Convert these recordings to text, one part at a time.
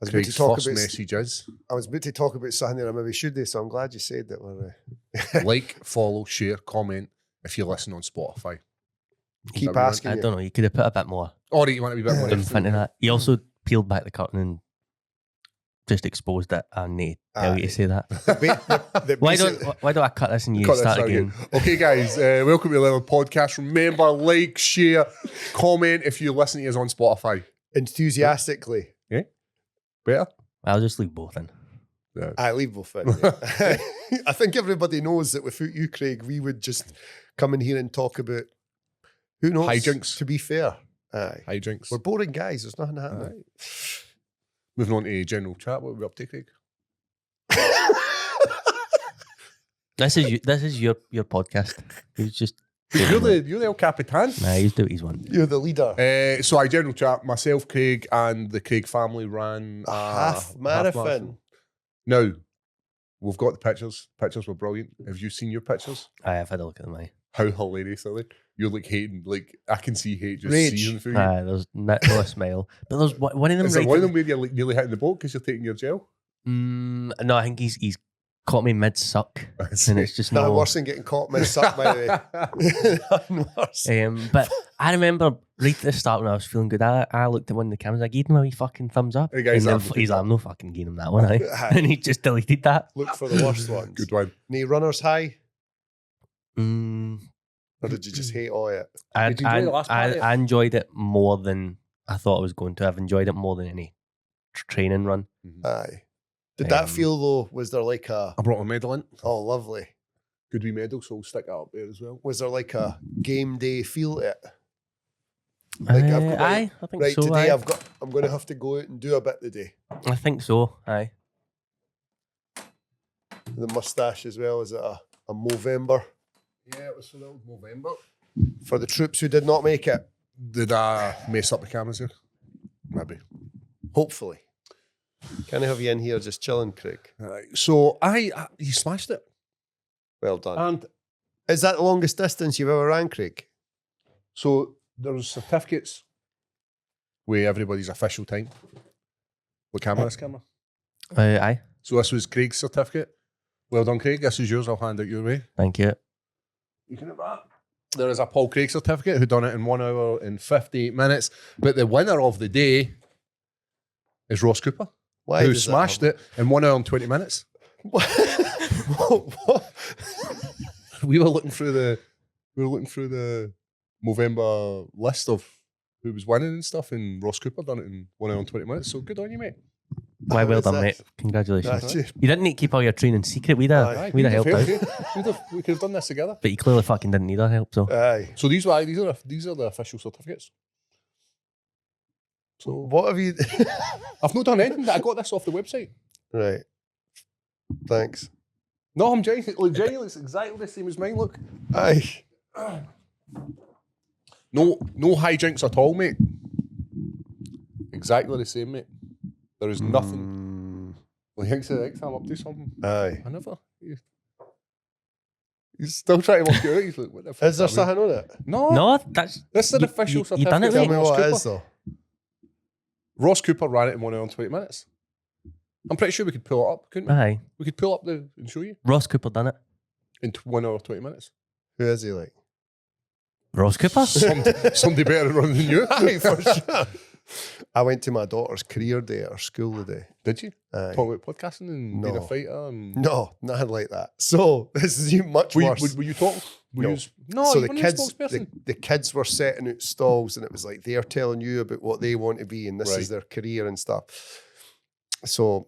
was about Craig's to talk first about. message is I was about to talk about something that I maybe should do, so I'm glad you said that. We're, like, follow, share, comment if you listen on Spotify. keep I asking I you. don't know. You could have put a bit more Or you want to be a bit more oomph into that. He also peeled back the curtain and just exposed it. I need to tell you to say that. Why don't I cut this and you Cut start this out again? Okay, guys, welcome to the 11 podcast. Remember, like, share, comment if you listen to us on Spotify. enthusiastically? Better? I'll just leave both in. Yeah. I leave both in. Yeah. I think everybody knows that without you, Craig, we would just come in here and talk about who knows. Hijinks. To be fair, aye, Hijinks. we're boring guys. There's nothing happening. Moving on to general chat. What are we up to, Craig? This is your podcast. You just You're the El Capitan. nah. You do what he's want. You're the leader. So I general chat. Myself, Craig, and the Craig family ran A half marathon. Now, we've got the pictures. Pictures were brilliant. Have you seen your pictures? I've had a look at them. How hilarious are they? You're like hating. Like, I can see hate just Rage. seizing through you. There's no smile, but there's one of them. Is there right one of at- them where you're like nearly hitting the boat because you're taking your gel? No, I think he's caught me mid suck, and it's just Nothing no. worse than getting caught mid-suck, by the way. Nothing worse. But I remember right at the start when I was feeling good, I looked at one of the cameras. I gave him a wee fucking thumbs up. Hey guys, and I'm then he's like, I'm no fucking giving him that one, and he just deleted that. Look for the worst ones. Good one. Any runners high? Mm, Or did you just hate all it? I, Did you enjoy the last part of it? I enjoyed it more than I thought I was going to. I've enjoyed it more than any training run. Aye. Did that Um, feel though? Was there like a I brought my medal in. oh lovely? Good wee medal, so we'll stick that up there as well. Was there like a game day feel to it? Like, I've got my- I think Right, so. today aye. I'm going to have to go out and do a bit today. I think so. Aye. The mustache as well. Is it a Movember Yeah, it was for the old November. for the troops who did not make it? Did I mess up the cameras here? Maybe. Hopefully. Can I have you in here just chilling, Craig? Right. So you smashed it. Well done. And Is that the longest distance you've ever ran, Craig? so there's certificates with everybody's official time. What camera is camera? Aye. So this was Craig's certificate. Well done, Craig. This is yours. I'll hand it your way. Thank you. You can have that. There is a Paul Craig certificate who done it in 1 hour and 58 minutes. But the winner of the day is Ross Cooper, Why who does that smashed it in 1 hour and 20 minutes. What? We were looking through the Movember list of who was winning and stuff, and Ross Cooper done it in 1 hour and 20 minutes. So good on you, mate. Why, well Is done, that- mate. Congratulations. That's you. You didn't need to keep all your training secret. We'd Aye. have helped out. We could have done this together. But you clearly fucking didn't need our help, so. Aye. So these are the official certificates. So What have you? I've not done anything. I got this off the website. Right. Thanks. No, I'm genuinely. Look, genuinely, it's exactly the same as mine. Look, Aye. no hijinks at all, mate. Exactly the same, mate. There is nothing. Well, he thinks I'm up to something. Aye. I never. He's still trying to work it out. He's like, what the fuck? Is there does that mean? something on it? No, that's. this is an you- official you done it, certificate. Tell mate. me Ross what it Cooper. is though. Ross Cooper ran it in 1 hour and 20 minutes. I'm pretty sure we could pull it up, couldn't we? Aye. We could pull up and show you Ross Cooper done it. in 1 hour 20 minutes. Who is he like? Ross Cooper? Somebody better at running than you. Aye, for sure. I went to my daughter's career day at her school today. Did you? Aye. Talk about podcasting and being a No. fighter and No, nothing like that. So this is even much were worse. you talking? No. No, so you the weren't a kids, spokesperson. the kids were setting out stalls, and it was like they're telling you about what they want to be, and this Right. is their career and stuff. So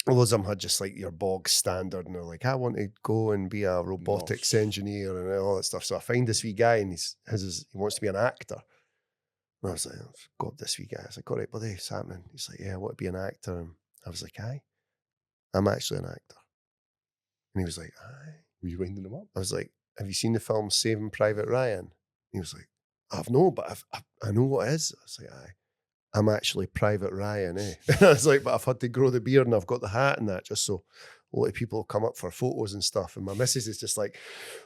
loads of them had just like your bog standard, and they're like, I want to go and be a robotics engineer and all that stuff. So I find this wee guy, and he wants to be an actor. And I was like, oh, God, this wee guy. I was like, all right, buddy, what's happening? He's like, yeah, I want to be an actor. And I was like, aye, I'm actually an actor. And he was like, aye. Were you winding them up? I was like, have you seen the film Saving Private Ryan? He was like, I've no, but I know what it is. I was like, aye, I'm actually Private Ryan, eh? And I was like, but I've had to grow the beard and I've got the hat and that just so a lot of people come up for photos and stuff. And my missus is just like,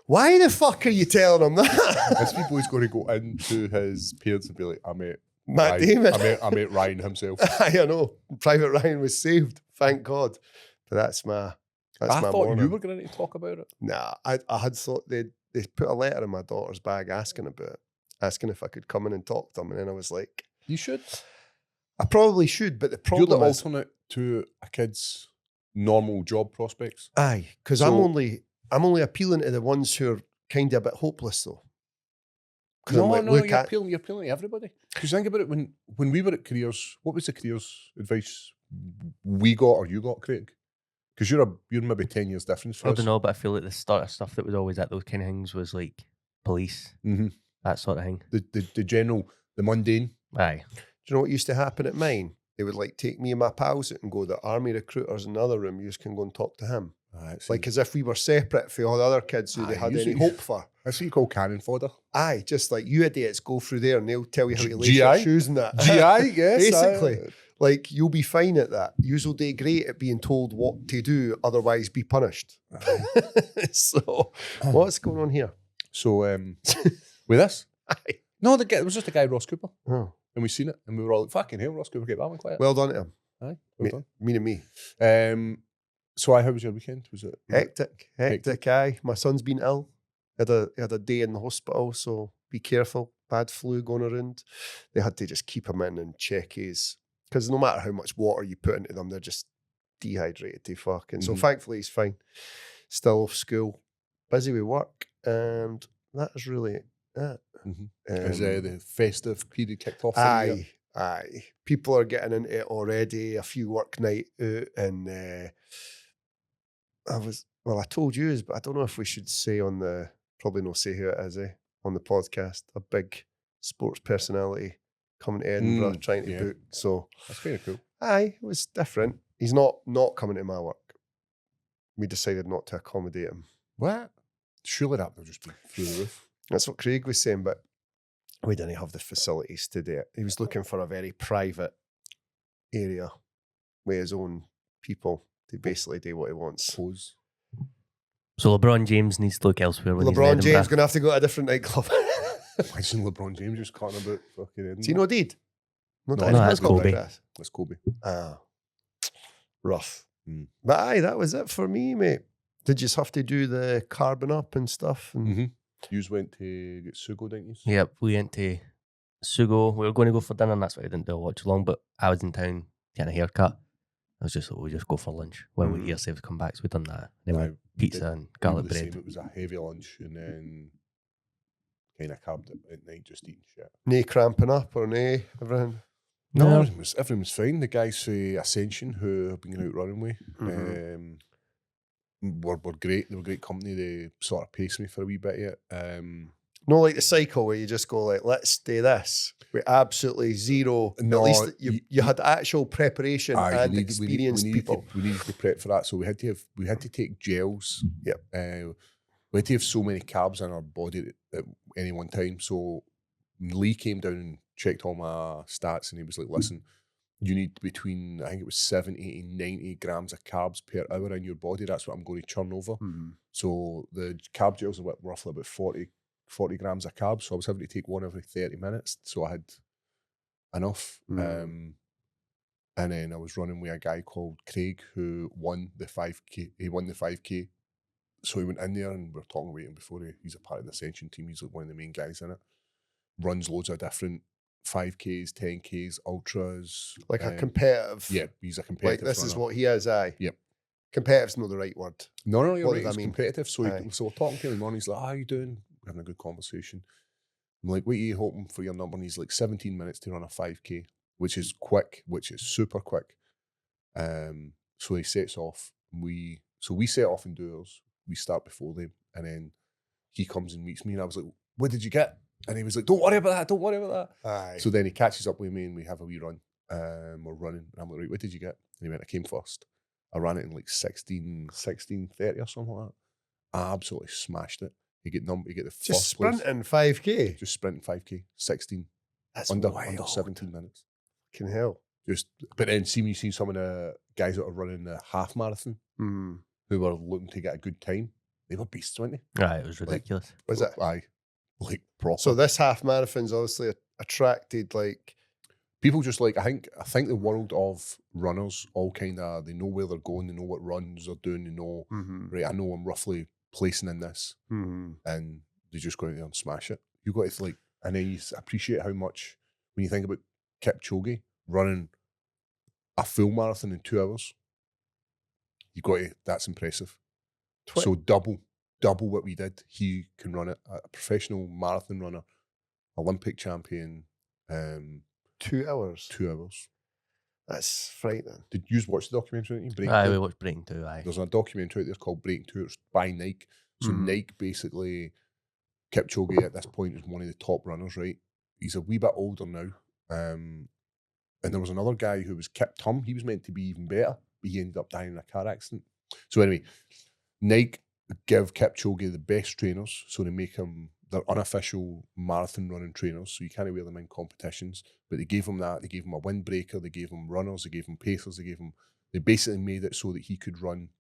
why the fuck are you telling him that? This people is going to go into his parents and be like, I met Matt Ryan, Damon. I met Ryan himself. I know. Private Ryan was saved, thank God. But that's my I thought morning. you were going to talk about it. Nah, I had thought they put a letter in my daughter's bag asking about it, asking if I could come in and talk to them, and then I was like, you should. I probably should, but the You're problem the is, alternate to a kid's normal job prospects. aye, because I'm only appealing to the ones who are kind of a bit hopeless though. No, you're appealing to everybody. Because think about it, when we were at careers, what was the careers advice we got or you got, Craig? Because you're maybe 10 years difference for I us. don't know, but I feel like the start of stuff that was always at those kind of things was like police, that sort of thing. The general, the mundane. Aye. Do you know what used to happen at mine? They would like take me and my pals out and go, the army recruiter's in another room, you just can go and talk to him. Like as if we were separate for all the other kids who they had any hope for. That's what you call cannon fodder. Aye, just like you idiots go through there and they'll tell you how to lace your shoes and that. GI, yes. Basically, like you'll be fine at that. You'll do great at being told what to do, otherwise be punished. So, what's going on here? So, with this? Aye. No, it was just a guy, Ross Cooper. Oh. And we seen it and we were all like, fucking hell, Ross Cooper, get that one quiet. Well done to him. Aye, well done. Me and me. So how was your weekend? Was it Hectic, aye. My son's been ill. Had a day in the hospital, so be careful. Bad flu going around. They had to just keep him in and check his, because no matter how much water you put into them, they're just dehydrated to fucking. So thankfully he's fine. Still off school. Busy with work, and that is really it. Is the festive period kicked off? Aye. People are getting into it already. A few work night out, and I told you, but I don't know if we should say probably not say who it is, on the podcast. A big sports personality coming to Edinburgh trying to book. So that's kind of cool. Aye, it was different. He's not coming to my work. We decided not to accommodate him. What? Surely that would just be through the roof. That's what Craig was saying, but we didn't have the facilities to do it. He was looking for a very private area with his own people to basically do what he wants. So LeBron James needs to look elsewhere when LeBron he's James going to have to go to a different nightclub. Imagine LeBron James just cutting about fucking Edinburgh. Do you know Deed? No, that's Kobe. That's Kobe. Rough. But aye, that was it for me, mate. Did you just have to do the carbon up and stuff? And You went to get Sugo, didn't you? Yep, we went to Sugo. We were going to go for dinner, and that's why I didn't do a watch long. But I was in town getting a haircut. I was just like, we'll just go for lunch while we hear Saves come back. So we done that. Then we had pizza and garlic bread. It was a heavy lunch, and then kind of cabbed it at night, just eating shit. Nae cramping up or nae everything? No, everything was fine. The guys for Ascension, who I've been going out running with, were great. They were great company. They sort of paced me for a wee bit yet. No, like the cycle where you just go like, let's do this with absolutely zero. No, at least you had actual preparation and experienced people. We needed to prep for that, so we had to take gels. Yep. We had to have so many carbs in our body at any one time. So Lee came down and checked all my stats, and he was like, "Listen, you need between, I think it was 70 and 90 grams of carbs per hour in your body. That's what I'm going to churn over." So the carb gels are roughly about 40 grams of carbs. So I was having to take one every 30 minutes. So I had enough. And then I was running with a guy called Craig who won the 5K. He won the 5K. So he went in there, and we were talking about him before. He's a part of the Ascension team. He's like one of the main guys in it. Runs loads of different 5Ks, 10Ks, ultras. Like a competitive. Yeah, he's a competitive Like this runner. is what he is, aye. Yep. Competitive's not the right word. No, you're What right. does He's that mean? competitive. So we're talking to him in the morning. He's like, "How are you doing?" We're having a good conversation. I'm like, "What are you hoping for your number?" And he's like, 17 minutes to run a 5K, which is quick, which is super quick. So he sets off. We set off and do ours. We start before them, and then he comes and meets me, and I was like, "What did you get?" And he was like, "Don't worry about that. Don't worry about that." Aye. So then he catches up with me, and we have a wee run. We're running, and I'm like, "Right, what did you get?" And he went, "I came first. I ran it in like 16:30 or something like that. I absolutely smashed it. You get the Just first place. sprinting 5K. Just sprinting 5K, 16. That's under wild. 17 minutes. Fucking hell. But then you see some of the guys that are running the half marathon who were looking to get a good time. They were beasts, weren't they? Right, it was ridiculous. Was it? Aye. Like proper. So this half marathon's obviously attracted like People just like, I think the world of runners all kind of, they know where they're going, they know what runs they're doing, they know, right, I know I'm roughly placing in this, and they just go out there and smash it. You got to like, and then you appreciate how much, when you think about Kipchoge running a full marathon in 2 hours, you got to, that's impressive. So double what we did. He can run it, a professional marathon runner, Olympic champion, 2 hours. 2 hours. That's frightening. Did you watch the documentary? We watched Breaking 2, aye. There's a documentary out there called Breaking 2. It's by Nike. So Nike basically, Kipchoge at this point is one of the top runners, right? He's a wee bit older now. And there was another guy who was Kip Tum. He was meant to be even better, but he ended up dying in a car accident. So anyway, Nike give Kipchoge the best trainers, so they make him their unofficial marathon running trainers, so you can't wear them in competitions. But they gave him that. They gave him a windbreaker. They gave him runners. They gave him pacers. They basically made it so that he could run.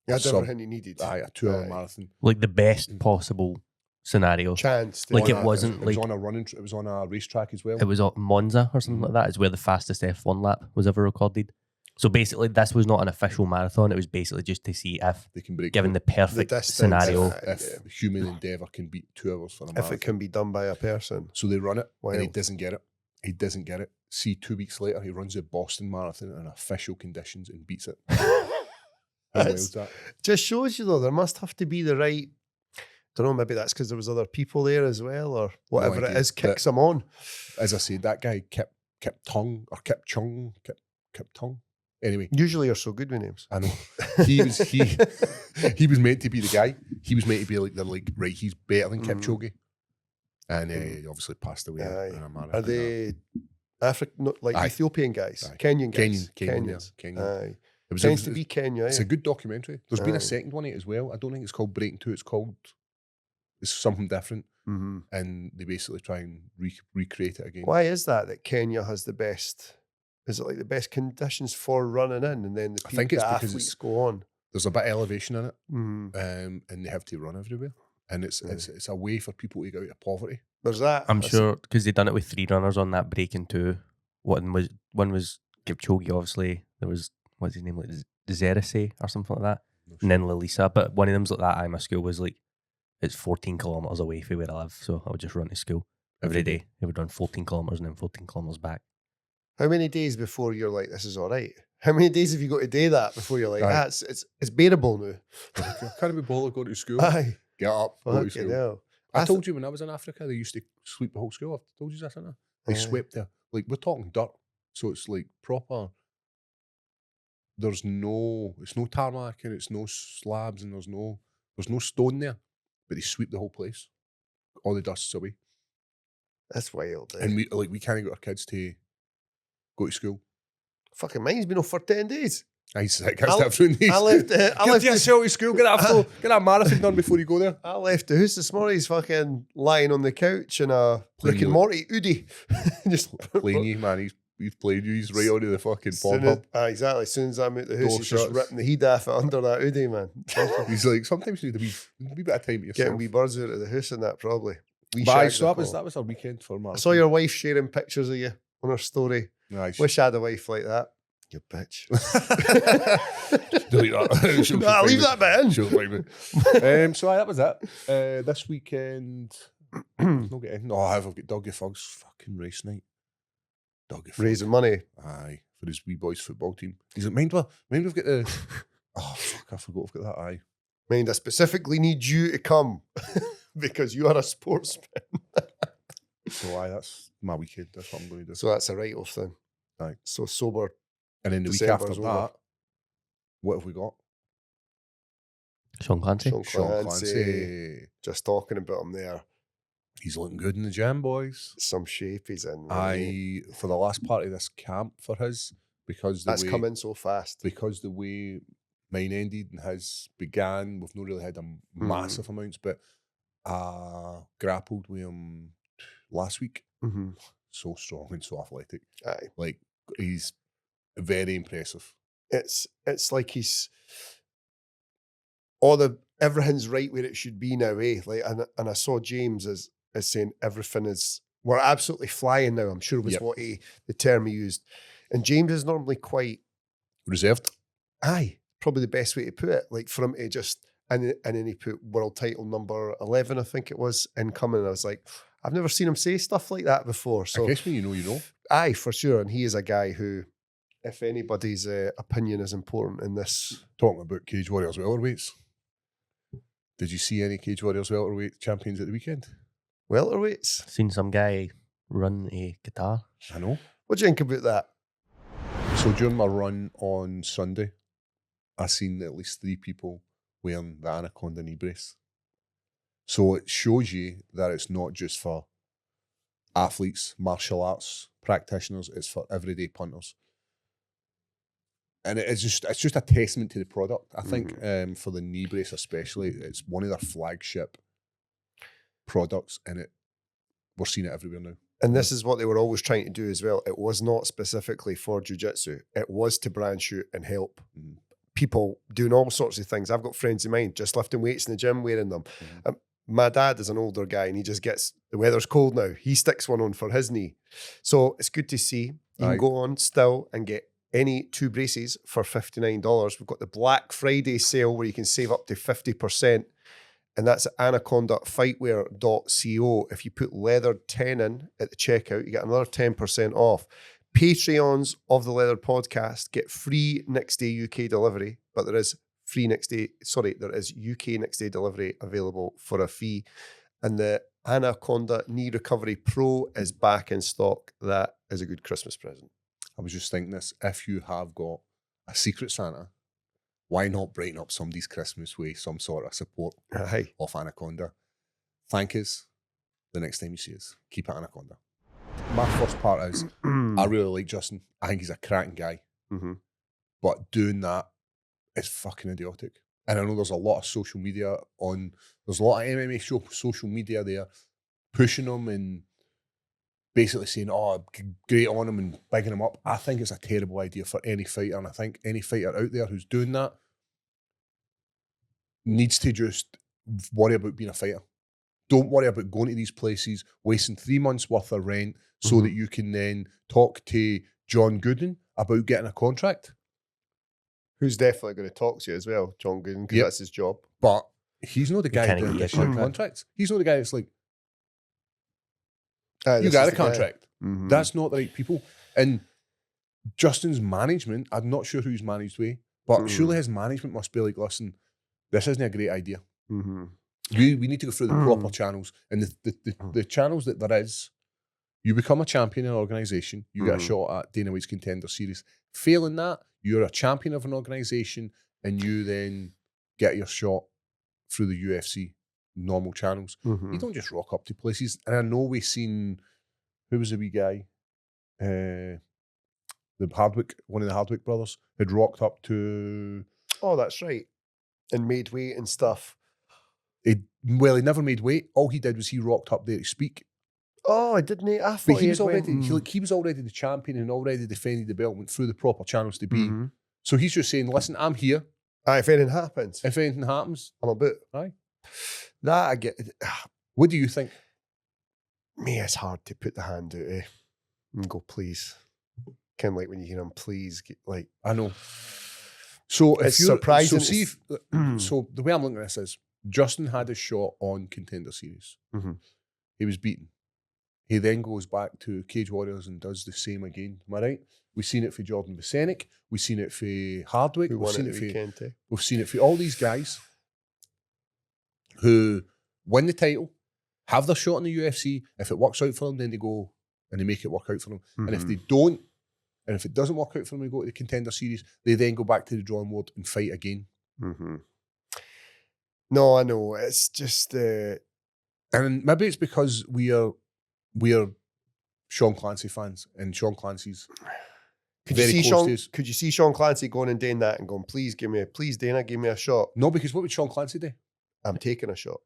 Yeah, everything he needed. A 2 hour marathon, like the best possible scenario. Chance. Like it wasn't like it was on a running. It was on a racetrack as well. It was on Monza or something like that. Is where the fastest F1 lap was ever recorded. So basically, this was not an official marathon. It was basically just to see if they can break, given the perfect scenario, if human endeavour can beat 2 hours for a marathon. If it can be done by a person. So they run it, and he doesn't get it. See, 2 weeks later, he runs the Boston Marathon in official conditions and beats it. That just shows you, though, there must have to be the right, don't know, maybe that's because there was other people there as well, or whatever it is, kicks him on. As I said, that guy, Kip Tung. Anyway, usually you're so good with names. I know. He was meant to be the guy. He was meant to be like right, he's better than Kipchoge, and he obviously passed away in a marathon. Are they Ethiopian guys? Aye. Kenyan guys? Kenyan. Aye. It tends to be Kenya. It's a good documentary. There's been a second one as well. I don't think it's called Breaking 2. It's something different, and they basically try and recreate it again. Why is that Kenya has the best? Is it like the best conditions for running in, and then the athletes go on? There's a bit of elevation in it, and they have to run everywhere, and it's a way for people to get out of poverty. There's that. I'm sure because they've done it with 3 runners on that Breaking 2. One was Kipchoge, obviously. There was what's his name, like 𝗟𝗘𝗧𝗛𝗘𝗏 or something like that, and then Lalisa. But one of them's like that. My school was like it's 14 kilometers away from where I live, so I would just run to school every day. I would run 14 kilometers and then 14 kilometers back. How many days before you're like, this is all right? How many days have you got to do that before you're like, it's bearable now? I can't be bothered going to school. Aye. Get up, go to school. Hell. I told you when I was in Africa, they used to sweep the whole school. I've told you this, haven't I? They swept there. Like, we're talking dirt. So it's like proper. It's no tarmac and it's no slabs and there's no stone there. But they sweep the whole place. All the dust's away. That's wild. And we can't get our kids to go to school. Fucking mine's been off for 10 days. I left to school, get that marathon done before you go there. I left the house this morning. He's fucking lying on the couch in a Rick and Morty hoodie. Just playing you, man. He's playing you. He's right onto the fucking pop-up. Exactly. As soon as I'm out the house, he's just ripping the heat off it under that hoodie, man. He's like, sometimes you need a wee bit of time to yourself. Getting wee birds out of the house and that, probably. So that was our weekend for marathon. I saw your wife sharing pictures of you on her story. Nice. Wish I had a wife like that. You bitch. Delete that. Nah, leave that bit in. She'll find me. So that was it. This weekend, not getting. No, I've got 𝗟𝗘𝗏𝗏's fucking race night. 𝗟𝗘𝗏𝗏. Raising money. Aye, for his wee boys football team. He's like, mind we've got the. Oh fuck! I forgot we've got that. Aye. Mind, I specifically need you to come because you are a sportsman. So that's my weekend. That's what I'm going to do. So that's a write-off then. Aye. So sober. And then the week after that, what have we got? Sean Clancy. Sean Clancy. Just talking about him there. He's looking good in the gym, boys. Some shape he's in. Really. For the last part of this camp for his, because that's come in so fast. Because the way mine ended and his began, we've not really had a massive amounts, but grappled with him last week. So strong and so athletic. Aye. Like, he's very impressive. It's like he's everything's right where it should be now, eh? Like, and I saw James as saying everything is we're absolutely flying now, I'm sure was what the term he used. And James is normally quite reserved. Aye, probably the best way to put it. Like for him to just, and then he put world title number 11, I think it was, incoming. I was like, I've never seen him say stuff like that before. So I guess when you know. Aye, for sure. And he is a guy who, if anybody's opinion is important in this. Talking about Cage Warriors welterweights, did you see any Cage Warriors welterweight champions at the weekend? Welterweights? Seen some guy run a guitar. I know. What do you think about that? So during my run on Sunday, I seen at least 3 people wearing the Anaconda knee brace. So it shows you that it's not just for athletes, martial arts practitioners, it's for everyday punters. And it's just a testament to the product. I think for the knee brace especially, it's one of their flagship products, and we're seeing it everywhere now. And this is what they were always trying to do as well. It was not specifically for jiu-jitsu. It was to branch out and help people doing all sorts of things. I've got friends of mine just lifting weights in the gym wearing them. My dad is an older guy and he just gets, the weather's cold now, he sticks one on for his knee. So it's good to see. You can go on still and get any 2 braces for $59. We've got the Black Friday sale where you can save up to 50%. And that's at anaconda.fightwear.co. If you put leather 10 in at the checkout, you get another 10% off. Patreons of the Leather Podcast get free next day UK delivery, but there is there is UK next day delivery available for a fee. And the Anaconda Knee Recovery Pro is back in stock. That is a good Christmas present. I was just thinking this, if you have got a Secret Santa, why not brighten up somebody's Christmas with some sort of support of Anaconda? Thank us the next time you see us. Keep it Anaconda. My first part is, I really like Justin. I think he's a cracking guy. But doing that is fucking idiotic. And I know there's a lot of social media there's a lot of MMA social media there pushing him and basically saying, oh, great on him and bigging him up. I think it's a terrible idea for any fighter. And I think any fighter out there who's doing that needs to just worry about being a fighter. Don't worry about going to these places, wasting 3 months worth of rent so that you can then talk to John Gooden about getting a contract. Who's definitely going to talk to you as well, John Gooden, because that's his job. But he's not the guy doing this contracts. He's not the guy that's like, you got a contract. That's not the right people. And Justin's management, I'm not sure who's managed with, but surely his management must be like, listen, this isn't a great idea. We need to go through the proper channels. And the channels that there is, you become a champion in an organisation, you get a shot at Dana White's Contender Series. Failing that, you're a champion of an organisation and you then get your shot through the UFC normal channels. You don't just rock up to places. And I know we've seen, who was the wee guy? The Hardwick, one of the Hardwick brothers, had rocked up to... Oh, that's right. And made weight and stuff. He never made weight. All he did was he rocked up there to speak. Oh, didn't he? I thought he was already he was already the champion and already defended the belt, went through the proper channels to be. So he's just saying, listen, I'm here. If anything happens. If anything happens. I'm about. Aye. That I get. What do you think? Me, it's hard to put the hand out and go, please. Kind of like when you hear him, please. Like, I know. So if it's surprising. So the way I'm looking at this is, Justin had a shot on Contender Series. He was beaten. He then goes back to Cage Warriors and does the same again. Am I right? We've seen it for Jordan Bosenic. We've seen it for Hardwick. We've seen it for all these guys who win the title, have their shot in the UFC. If it works out for them, then they go and they make it work out for them. And if they don't, and if it doesn't work out for them, they go to the Contender Series, they then go back to the drawing board and fight again. No, I know. It's just... and maybe it's because we are Sean Clancy fans, and Sean Clancy's could you see Sean Clancy going and doing that and going, please Dana, give me a shot? No, because what would Sean Clancy do? I'm taking a shot.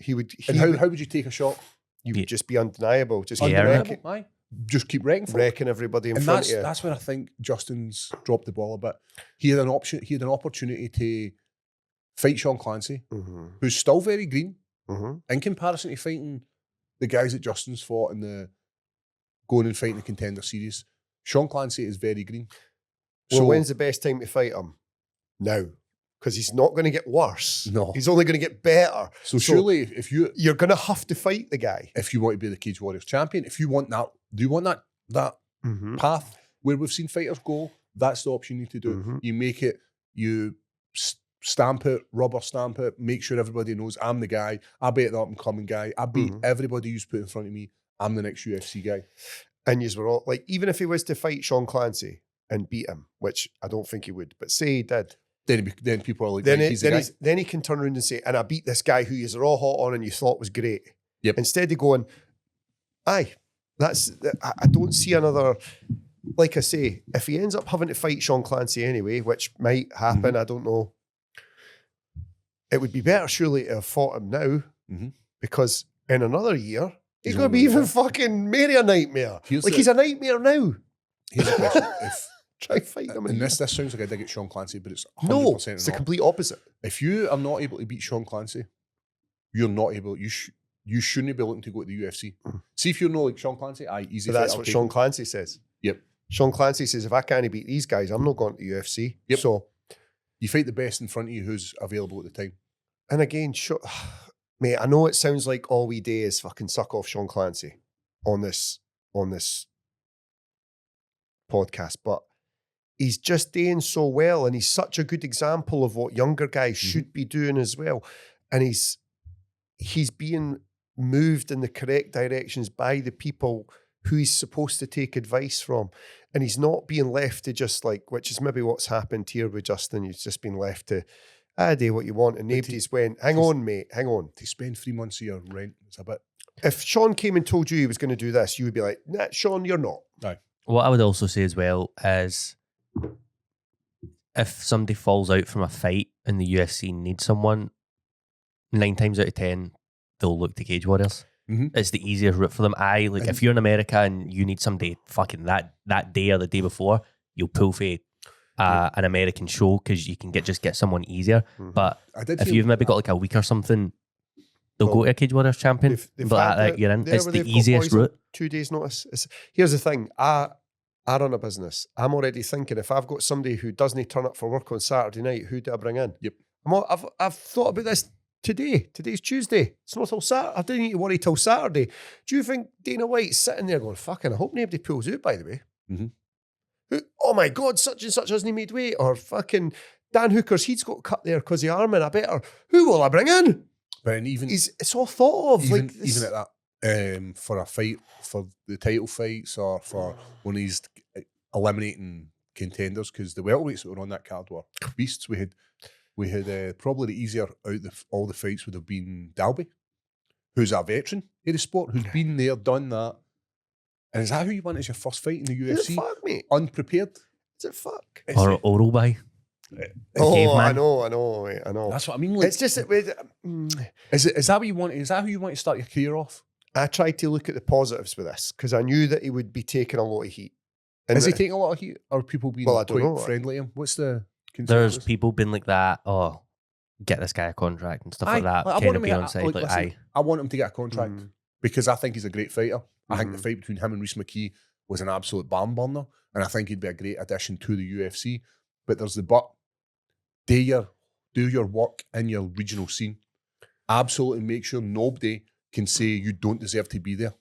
How would you take a shot? You would just be undeniable. Just just keep wrecking everybody in front of you. That's where I think Justin's dropped the ball a bit. He had an opportunity to fight Sean Clancy, who's still very green in comparison to fighting the guys that Justin's fought in the going and fighting the Contender Series. Sean Clancy is very green. So when's the best time to fight him? Now. Because he's not going to get worse. No. He's only going to get better. So surely if you're going to have to fight the guy. If you want to be the Cage Warriors champion, if you want that, do you want that path where we've seen fighters go? That's the option you need to do. You make it, you stamp it, rubber stamp it, make sure everybody knows I'm the guy. I beat the up-and-coming guy. I beat everybody who's put in front of me. I'm the next UFC guy. And you were all, like, even if he was to fight Sean Clancy and beat him, which I don't think he would, but say he did, then people are like, then he can turn around and say, and I beat this guy who you're all hot on and you thought was great. Yep. Instead of going, I don't see another, like I say, if he ends up having to fight Sean Clancy anyway, which might happen, I don't know, it would be better surely to have fought him now because in another year, he's going to be even fucking Mary a nightmare. He's a nightmare now. Here's the question. Try fight him. And this sounds like I dig at Sean Clancy, but it's 100% no, it's the complete opposite. If you are not able to beat Sean Clancy, you're not able. You shouldn't be looking to go to the UFC. See if you're not like Sean Clancy, easy. But that's what Sean Clancy says. Yep. Sean Clancy says if I can't beat these guys, I'm not going to the UFC. Yep. So you fight the best in front of you who's available at the time. And again, mate, I know it sounds like all we do is fucking suck off Sean Clancy on this podcast, but he's just doing so well, and he's such a good example of what younger guys should be doing as well. And he's being moved in the correct directions by the people who he's supposed to take advice from. And he's not being left to just like, which is maybe what's happened here with Justin. He's just been left to, do what you want. And nobody's went, hang on, mate, hang on. To spend 3 months of your rent, it's a bit. If Sean came and told you he was going to do this, you would be like, nah, Sean, you're not. No. What I would also say as well is if somebody falls out from a fight and the UFC needs someone, 9 times out of 10, they'll look to Cage Warriors. It's the easiest route for them. If you're in America and you need somebody fucking that day or the day before, you'll pull for an American show because you can get someone easier. But if you've maybe got like a week or something, they'll go to a Cage Warriors champion. You're in. It's the easiest route. 2 days notice. Here's the thing. I run a business. I'm already thinking if I've got somebody who doesn't turn up for work on Saturday night, who do I bring in? Yep. I've thought about this today. Today's Tuesday. It's not till Saturday. I don't need to worry till Saturday. Do you think Dana White's sitting there going, fucking, I hope nobody pulls out, by the way? Oh my God, such and such hasn't made weight. Or fucking Dan Hooker's, he's got cut there because of Arman. I better. Who will I bring in? But even it's all thought of. Even at that, for a fight, for the title fights, or for when he's eliminating contenders, because the welterweights that were on that card were beasts. We had probably the easier out of all the fights would have been Dalby, who's a veteran in the sport, who's been there, done that. And is that who you want as your first fight in the UFC? Is it fuck, mate? Unprepared? Is it fuck? Or oral by? I know, mate, I know. That's what I mean. Like, it's just is that what you want? Is that who you want to start your career off? I tried to look at the positives with this because I knew that he would be taking a lot of heat. And is he taking a lot of heat, or people being I don't know. friendly to him? What's the consensus? There's people been like that. Oh, get this guy a contract and stuff like that. I Kind want of be on side. I want him to get a contract because I think he's a great fighter. I think the fight between him and Rhys McKee was an absolute barn burner, and I think he'd be a great addition to the UFC. But there's the but. Do your work in your regional scene. Absolutely make sure nobody can say you don't deserve to be there.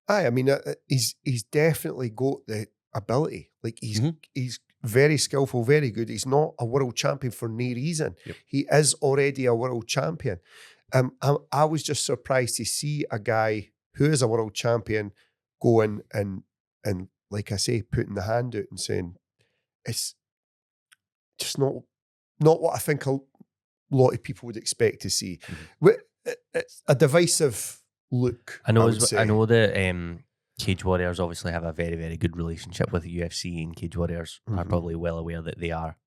I mean, he's definitely got the ability. Like he's very skillful, very good. He's not a world champion for no reason. Yep. He is already a world champion. I was just surprised to see a guy who is a world champion going and like I say, putting the hand out and saying, it's just not what I think a lot of people would expect to see. It's a divisive look. I know that Cage Warriors obviously have a very, very good relationship with the UFC, and Cage Warriors are probably well aware that they are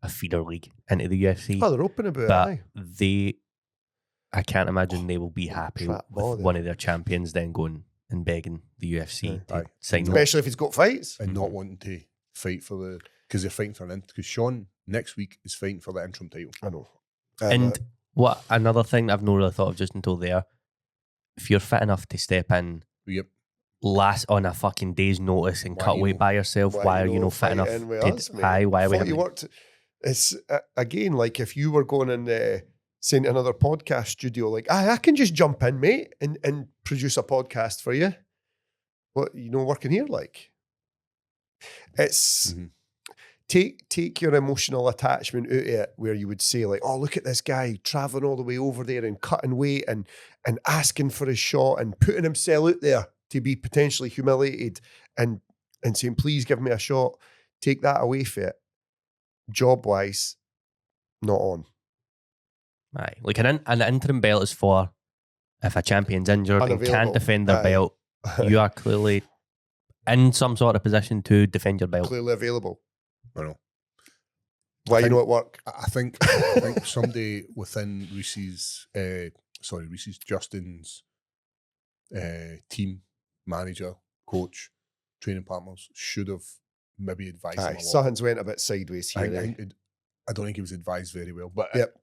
a feeder league into the UFC. Oh, they're open about but it. I can't imagine they will be happy with one of their champions then going and begging the UFC to sign up. Especially if he's got fights. And not wanting to fight for because they're fighting for because Sean next week is fighting for the interim title. I know. And what another thing I've not really thought of just until there, if you're fit enough to step in last on a fucking day's notice and cut weight by yourself. Why are you not fit enough? Why are we having... worked? It's again like if you were going and saying to another podcast studio, like, I can just jump in, mate, and produce a podcast for you. What working here like? It's take your emotional attachment out of it, where you would say like, oh, look at this guy traveling all the way over there and cutting weight and asking for his shot and putting himself out there to be potentially humiliated and saying, please give me a shot. Take that away from it. Job wise, not on. Aye, like an interim belt is for if a champion's injured and can't defend their belt, you are clearly in some sort of position to defend your belt. Clearly available. I know. Why you know at work? I think somebody within Reese's Justin's team, manager, coach, training partners should have maybe advised him a lot. Something's went a bit sideways here. I don't think he was advised very well. But yep.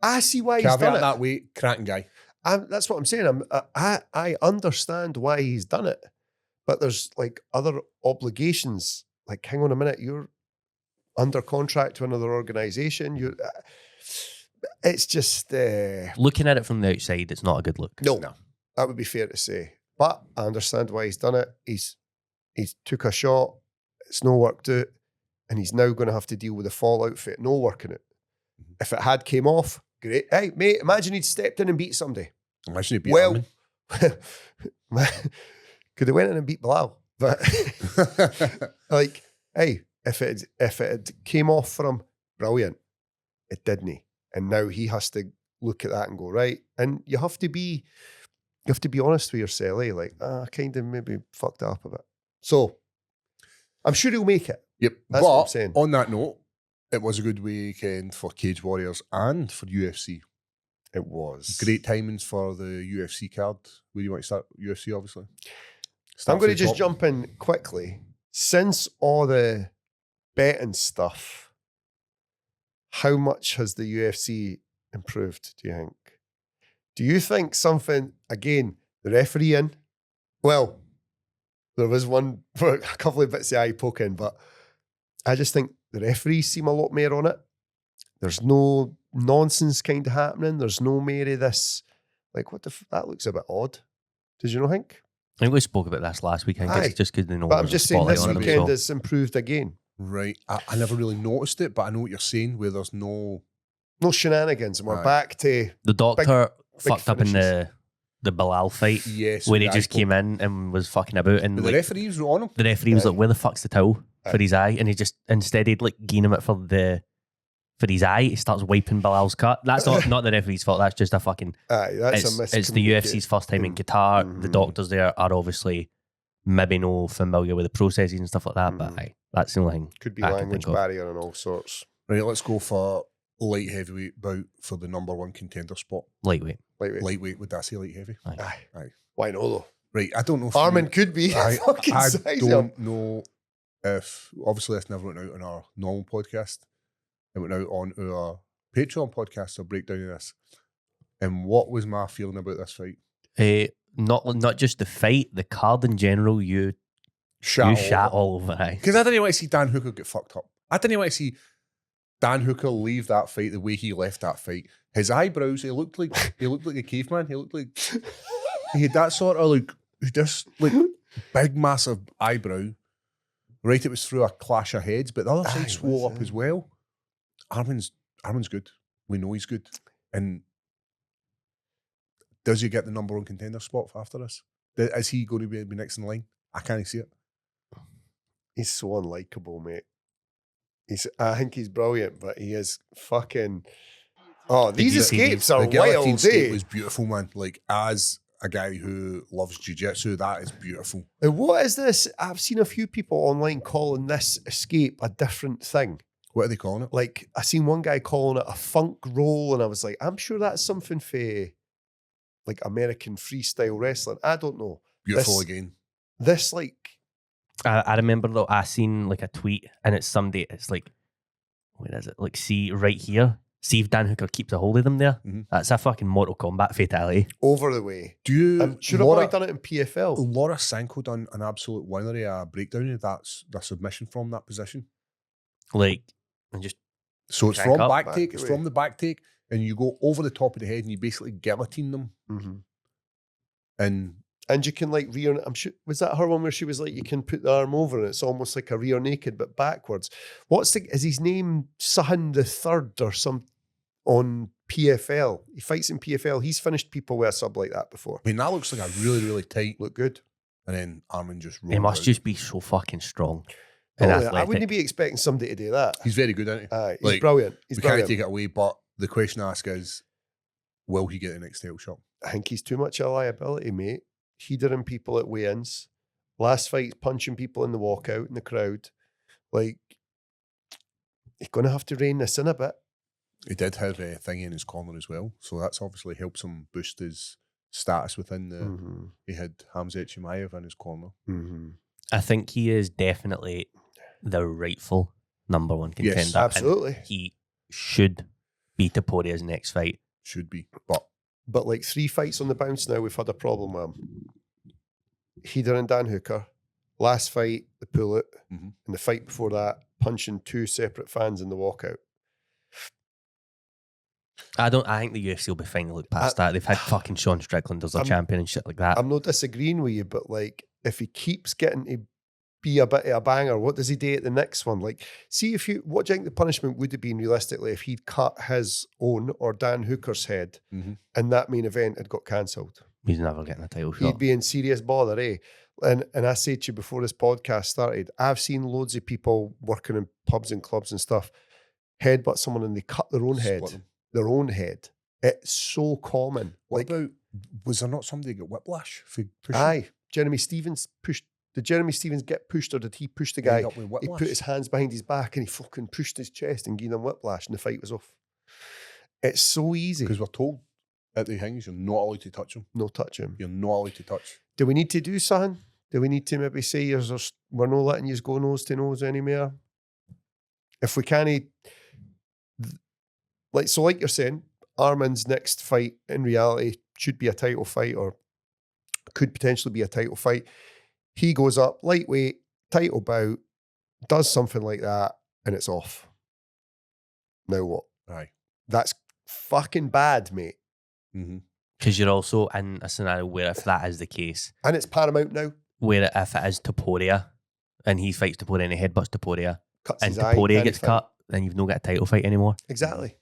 I see why he's done it. That way, cracking guy. That's what I'm saying. I understand why he's done it, but there's like other obligations. Like, hang on a minute, you're under contract to another organisation. It's just looking at it from the outside, it's not a good look. No, that would be fair to say. But I understand why he's done it. He's took a shot. It's no worked out, and he's now going to have to deal with the fallout for it no working out. If it had came off, great. Hey, mate, imagine he'd stepped in and beat somebody. Imagine he'd beat Arman. Could have went in and beat Belal. But like, hey, if it had came off for him, brilliant. It didn't. And now he has to look at that and go, right. And you have to be honest with yourself, eh? Like, I kind of maybe fucked it up a bit. So I'm sure he'll make it. Yep. That's what I'm saying. On that note, it was a good weekend for Cage Warriors and for UFC. It was. Great timings for the UFC card. Where do you want to start? UFC, obviously. I'm going to just jump in quickly. Since all the betting stuff, how much has the UFC improved, do you think? Do you think something, again, the refereeing, well, there was a couple of bits of eye poking, but I just think the referees seem a lot more on it. There's no nonsense kind of happening. There's no more of this, like, that looks a bit odd. Did you not think? I think we spoke about this last week. I think it's just because they know. But I'm just saying this weekend has improved again. Right. I never really noticed it, but I know what you're saying, where there's no shenanigans. And we're back to... The doctor fucked up in the Belal fight. Yes. Where he just came in and was fucking about. And the referees were on him. The referee was like, where the fuck's the towel for his eye? And he just, instead he'd like gain him it for his eye, he starts wiping Belal's cut. That's not the referee's fault. That's just a fucking... it's the UFC's first time in Qatar. Mm-hmm. The doctors there are obviously maybe no familiar with the processes and stuff like that, but that's the only thing. Could be language barrier and all sorts. Right, let's go for light heavyweight bout for the number one contender spot. Lightweight. Would I say light heavy? Aye. Why not though? Right, I don't know if Arman could be. I don't know if, obviously this never went out on our normal podcast. It went out on our Patreon podcast, a breakdown of this. And what was my feeling about this fight? Not just the fight, the card in general, you shat all over it. Because I didn't want to see Dan Hooker get fucked up. I didn't want to see Dan Hooker leave that fight the way he left that fight. His eyebrows, he looked like a caveman. He looked like he had that sort of like just like big massive eyebrow. Right, it was through a clash of heads, but the other side swole up as well. Arman's good. We know he's good. And does he get the number one contender spot after this? Is he going to be next in line? I can't see it. He's so unlikable, mate. I think he's brilliant, but he is fucking... Oh, these escapes are wild, eh? Escape was beautiful, man. Like, as a guy who loves jiu-jitsu, that is beautiful. And what is this? I've seen a few people online calling this escape a different thing. What are they calling it? Like, I seen one guy calling it a funk roll, and I was like, I'm sure that's something for like American freestyle wrestling. I don't know. Beautiful again. This like... I remember though, I seen like a tweet, and it's somebody, it's like, where is it? Like, see right here, See if Dan Hooker keeps a hold of them there. Mhm. That's a fucking Mortal Kombat fatality. Over the way. Do you? I'm sure I've already done it in PFL. Laura Sanko done an absolute winner of a breakdown of that submission from that position. Like, and just So it's Crank from up, back back take. It's away. from the back take, and you go over the top of the head, and you basically guillotine them. And you can like rear. I'm sure was that her one where she was like, you can put the arm over, and it's almost like a rear naked but backwards. Is his name 𝗟𝗘𝗔𝗦𝗧 or some on PFL? He fights in PFL. He's finished people with a sub like that before. I mean, that looks like a really, really tight. Look good. And then Arman just rolls he must out. just be so fucking strong and Totally. I athletic. wouldn't be expecting somebody to do that. He's very good, isn't he? He's Like, brilliant. He's We can't brilliant. take it away, but the question I ask is, will he get the next title shot? I think he's too much a liability, mate. Headering people at weigh-ins. Last fight, punching people in the walkout in the crowd. Like, he's going to have to rein this in a bit. He did have a thing in his corner as well, so that's obviously helps him boost his status within the. He had 𝗟𝗘𝗔𝗦𝗧𝗛𝗏 in his corner. I think he is definitely the rightful number one contender. Yes, and absolutely. he should be Toporia's next fight. Should be, But like 3 fights on the bounce now, we've had a problem with him. Header and Dan Hooker. Last fight, the pull-out. Mhm. And the fight before that, punching 2 separate fans in the walkout. I think the UFC will be fine to look past that. They've had fucking Sean Strickland as their champion and shit like that. I'm not disagreeing with you, but like, if he keeps getting to be a bit of a banger, what does he do at the next one? Like, see what do you think the punishment would have been realistically if he'd cut his own or Dan Hooker's head and that main event had got cancelled? He's never getting a title shot. He'd be in serious bother, eh? And I said to you before this podcast started, I've seen loads of people working in pubs and clubs and stuff headbutt someone and they cut their own head. Split them. Their own head. It's so common. What about, was there not somebody that got whiplash for pushing? Aye, Jeremy Stevens pushed. Did Jeremy Stevens get pushed or did he push the guy? End up with He whiplash? put his hands behind his back and he fucking pushed his chest and gave him whiplash and the fight was off. It's so easy. Because we're told at the things you're not allowed to touch him. No touch him. You're not allowed to touch. Do we need to do something? Do we need to maybe say we're not letting you go nose to nose anymore? If we can't, like you're saying, Arman's next fight in reality should be a title fight or could potentially be a title fight. He goes up, lightweight, title bout, does something like that, and it's off. Now what? Aye. That's fucking bad, mate. Because you're also in a scenario where if that is the case, And it's Paramount now. where if it is Topuria and he fights Topuria and he headbutts Topuria Cuts and his eye, Topuria can't gets fight. cut, then you've not got a title fight anymore. Exactly.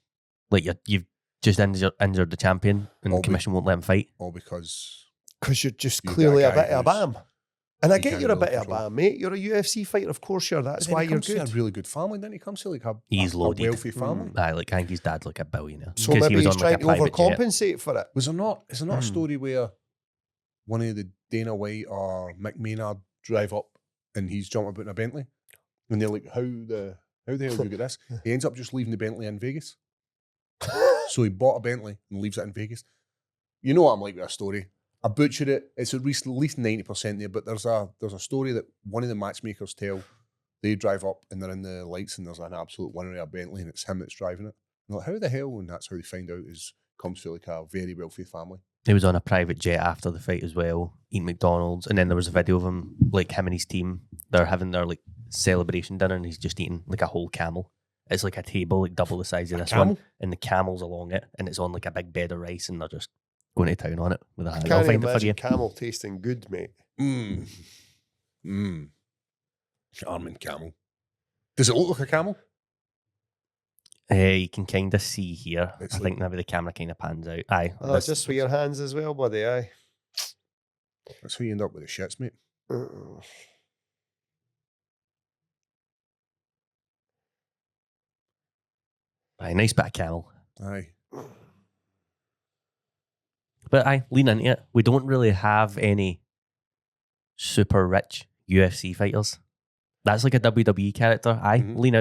Like you've just injured the champion and All the commission won't let him fight. All because Because you're just You've got clearly a a guy bit of a who's- bam. And I he get can't you're a really bit of a control. bam, mate. You're a UFC fighter, of course you're. That's But then why he you're comes to good. a really good family. Then he comes to like He's a loaded. wealthy family. Aye, like I think his dad's like a billionaire. So 'Cause maybe he was he's on like trying a to private jet. overcompensate for it. Was there not? Is there not a story where one of the Dana White or Mick Maynard drive up and he's jumping about in a Bentley, and they're like, "How the hell did you get this?" He ends up just leaving the Bentley in Vegas. So he bought a Bentley and leaves it in Vegas. You know what I'm like with a story. I butchered it. It's at least 90% there, but there's a story that one of the matchmakers tell. They drive up and they're in the lights and there's an absolute winner of a Bentley and it's him that's driving it. And they're like, how the hell? And that's how they find out is comes from like a very wealthy family. He was on a private jet after the fight as well, eating McDonald's, and then there was a video of him, like him and his team, they're having their like celebration dinner and he's just eating like a whole camel. It's like a table, like double the size of this camel? one, and the camel's along it, and it's on like a big bed of rice, and they're just going to town on it with a I hand. I'll can't find it for imagine you. camel tasting good, mate. Arman camel. Does it look like a camel? You can kind of see here. It's I think maybe the camera kind of pans out. Aye. Oh, it's just with your hands as well, buddy, aye. That's how you end up with the shits, mate. Aye, nice bit of camel. Aye. But aye, lean into it. We don't really have any super rich UFC fighters. That's like a WWE character. Aye, lean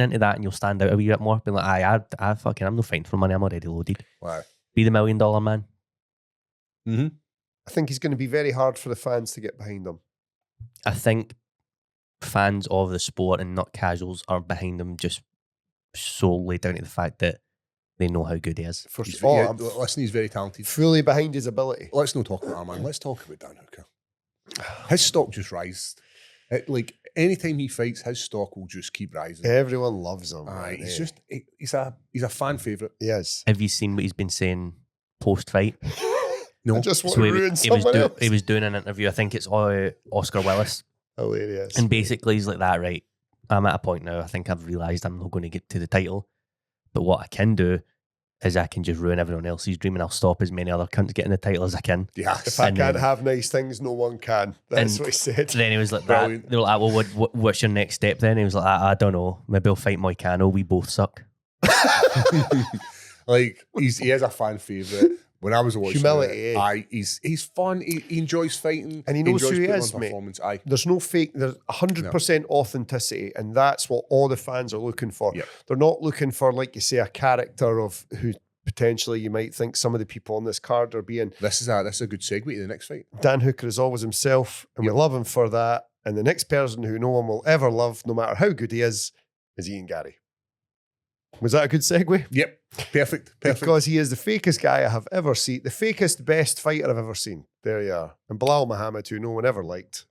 into that, and you'll stand out a wee bit more. Be like, aye, I'm no fighting for money. I'm already loaded. Wow. Be the $1 million man. I think he's going to be very hard for the fans to get behind him. I think fans of the sport and not casuals are behind him just solely down to the fact that they know how good he is. Listen, he's very talented. Fully behind his ability. Let's not talk about Arman. Let's talk about Dan Hooker. His stock just rises. Like anytime he fights, his stock will just keep rising. Everyone loves him. He's a fan favourite. Yes. Have you seen what he's been saying post fight? No. I just want to ruin someone else. He was doing an interview. I think it's Oscar Willis. Hilarious. And basically, he's like that. Right, I'm at a point now. I think I've realised I'm not going to get to the title, but what I can do is I can just ruin everyone else's dream, and I'll stop as many other cunts getting the title as I can. Yes. If I can't have nice things, no one can. That's what he said. Then he was like that. They were like, well, what's your next step then? He was like, I don't know. Maybe I'll fight Moicano. We both suck. Like, he is a fan favourite. When I was watching humility, he's fun. He enjoys fighting. And he knows who he is, mate. There's no fake. There's 100% authenticity, and that's what all the fans are looking for. Yep. They're not looking for, like you say, a character of who potentially you might think some of the people on this card are being. This is a good segue to the next fight. Dan Hooker is always himself, and we love him for that. And the next person who no one will ever love, no matter how good he is Ian Garry. Was that a good segue? Yep. Perfect. Because he is the fakest guy I have ever seen. The fakest, best fighter I've ever seen. There you are. And Belal Muhammad, who no one ever liked.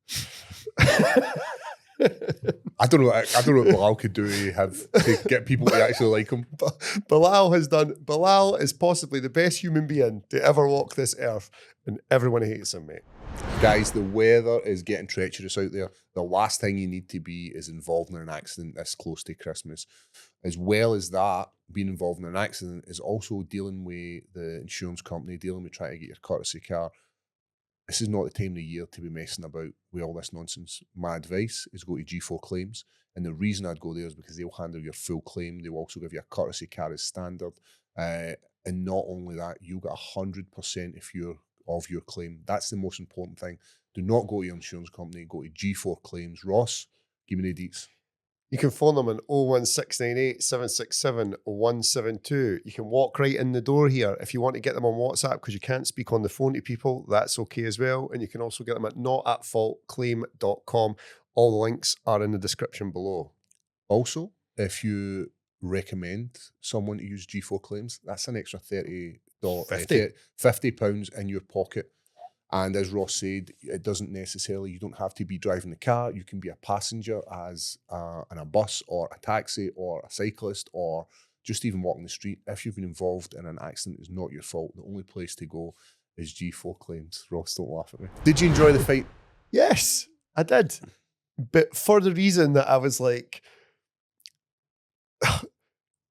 I don't know what Belal could do to get people to actually like him. Belal is possibly the best human being to ever walk this earth, and everyone hates him, mate. Guys, the weather is getting treacherous out there. The last thing you need to be is involved in an accident this close to Christmas. As well as that, being involved in an accident is also dealing with the insurance company, dealing with trying to get your courtesy car. This is not the time of the year to be messing about with all this nonsense. My advice is go to G4 Claims. And the reason I'd go there is because they'll handle your full claim. They will also give you a courtesy car as standard. And not only that, you'll get 100% of your claim. That's the most important thing. Do not go to your insurance company. Go to G4 Claims. Ross, give me the deets. You can phone them on 01698 767 172. You can walk right in the door here. If you want to get them on WhatsApp because you can't speak on the phone to people, that's okay as well. And you can also get them at notatfaultclaim.com. All the links are in the description below. Also, if you recommend someone to use G4 Claims, that's an extra £50 in your pocket. And as Ross said, it doesn't necessarily, you don't have to be driving the car. You can be a passenger as in a bus or a taxi or a cyclist or just even walking the street. If you've been involved in an accident, it's not your fault. The only place to go is G4 Claims. Ross, don't laugh at me. Did you enjoy the fight? Yes, I did. But for the reason that I was like,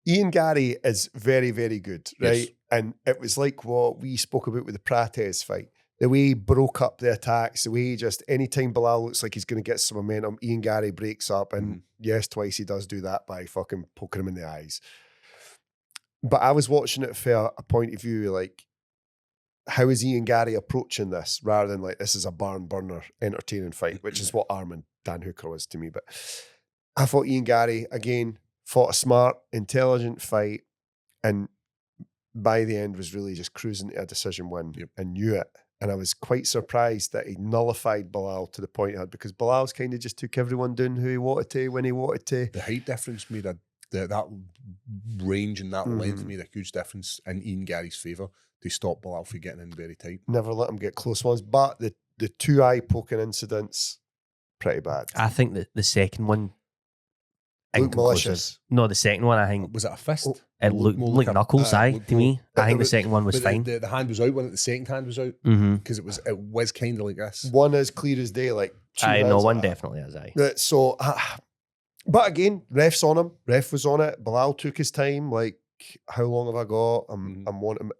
Ian Garry is very, very good, right? Yes. And it was like what we spoke about with the Prates fight. The way he broke up the attacks, the way he just, anytime Belal looks like he's going to get some momentum, Ian Garry breaks up. And yes, twice he does do that by fucking poking him in the eyes. But I was watching it for a point of view, like, how is Ian Garry approaching this rather than like, this is a barn burner entertaining fight, which is what Arman Dan Hooker was to me. But I thought Ian Garry, again, fought a smart, intelligent fight, and by the end was really just cruising to a decision win and knew it. And I was quite surprised that he nullified Belal to the point he had, because Belal's kind of just took everyone down who he wanted to, when he wanted to. The height difference made that range and that length made a huge difference in Ian Garry's favour to stop Belal from getting in very tight. Never let him get close ones, but the two eye poking incidents, pretty bad. I think that the second one looked malicious. No, the second one, I think, was it a fist? It looked like knuckles, to me. I think the second one was fine. The hand was out when the second hand was out, because it was kind of like this. One is clear as day, like I know one definitely is. So, but again, ref's on him. Ref was on it. Belal took his time. Like, how long have I got? I'm wanting.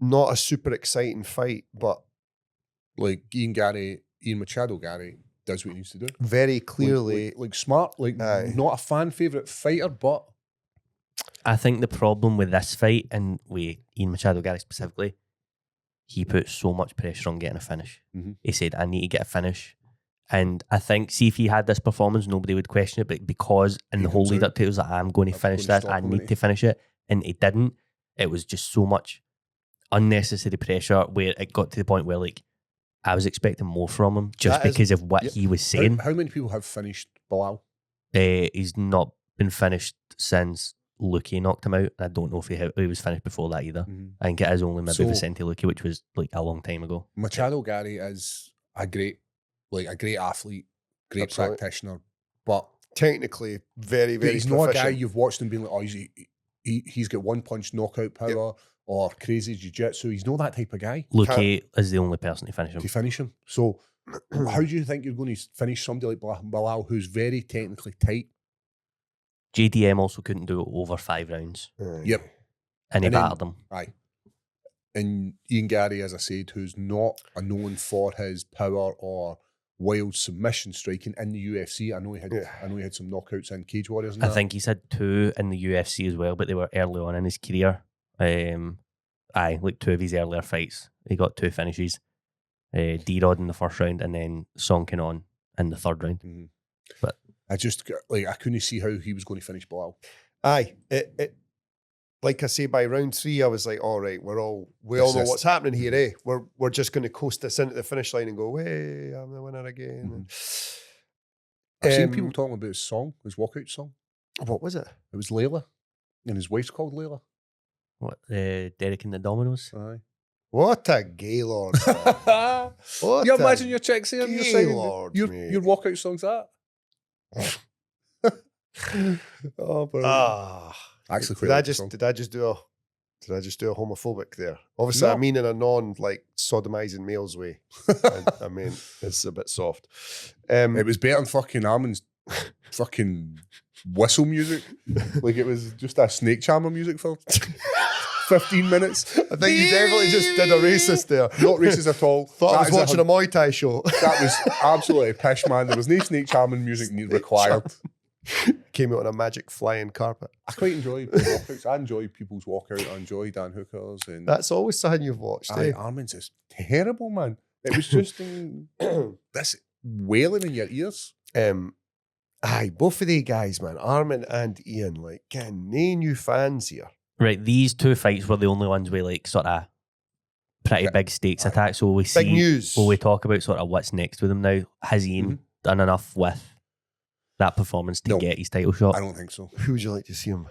Not a super exciting fight, but like Ian Machado Garry does what he needs to do. Very clearly, like smart, like not a fan favourite fighter, but I think the problem with this fight, and with Ian Machado Garry specifically, he put so much pressure on getting a finish. He said, I need to get a finish. And I think, see, if he had this performance, nobody would question it, but because in the whole lead up to it was like, I'm going to finish this, I need to finish it, and he didn't. It was just so much unnecessary pressure where it got to the point where, like, I was expecting more from him just because of what he was saying. How many people have finished Belal? He's not been finished since Luque knocked him out. I don't know if he was finished before that either. Mhm. I think it is only maybe So- Vicente Luque, which was like a long time ago. Machado Garry is a great athlete, great Absolutely. practitioner, but Technically, very, very he's proficient. not a guy you've watched and been like, oh, he's got one punch knockout power or crazy jiu-jitsu. He's not that type of guy Luque is the only person to finish him. to finish him. So how do you think you're going to finish somebody like Belal, who's very technically tight? JDM also couldn't do it over 5 rounds, Yep. and he And then- battered him. Aye. And Ian Garry, as I said, who's not known for his power or wild submission striking in the UFC. I know he had some knockouts in Cage Warriors. And I that. think he's had 2 in the UFC as well, but they were early on in his career. Like 2 of his earlier fights, he got 2 finishes. D-Rod in the first round, and then Song Kenon in the third round. Mhm. But I just I couldn't see how he was going to finish Belal. Aye, it like I say, by round 3, I was like, all right, we all know what's happening here, eh? We're just going to coast this into the finish line and go, hey, I'm the winner again. I've seen people talking about his song, his walkout song. What was it? It was Layla, and his wife's called Layla. what? Derek and the Dominoes. Aye. What a gaylord. Man. What You a imagine your check saying you're saying gaylord, your mate. walkout song's that. Oh, bro. Actually, quite Did I like the just song. did I just do a homophobic there? Obviously, No. I mean in a non like sodomizing males way. I mean it's a bit soft. It was better than fucking Arman's fucking whistle music. Like it was just a snake charmer music for 15 minutes. I think you definitely just did a racist there. Not racist at all. Thought I was That is watching a Muay Thai show. That was absolutely pish, man. There was no snake charming music required. Came out on a magic flying carpet. I quite enjoy walkouts. I enjoy people's walkout. I enjoy Dan Hooker's. And That's always something you've watched, eh? Arman's is terrible, man. It was just this wailing in your ears. Aye, both of the guys, man, Arman and Ian, like getting no new fans here. Right, these 2 fights were the only ones with like sort of pretty big stakes attacks. So we Big see, news. will we talk about sort of what's next with him now? Has Ian done enough with that performance to No. get his title shot? I don't think so. Who would you like to see him?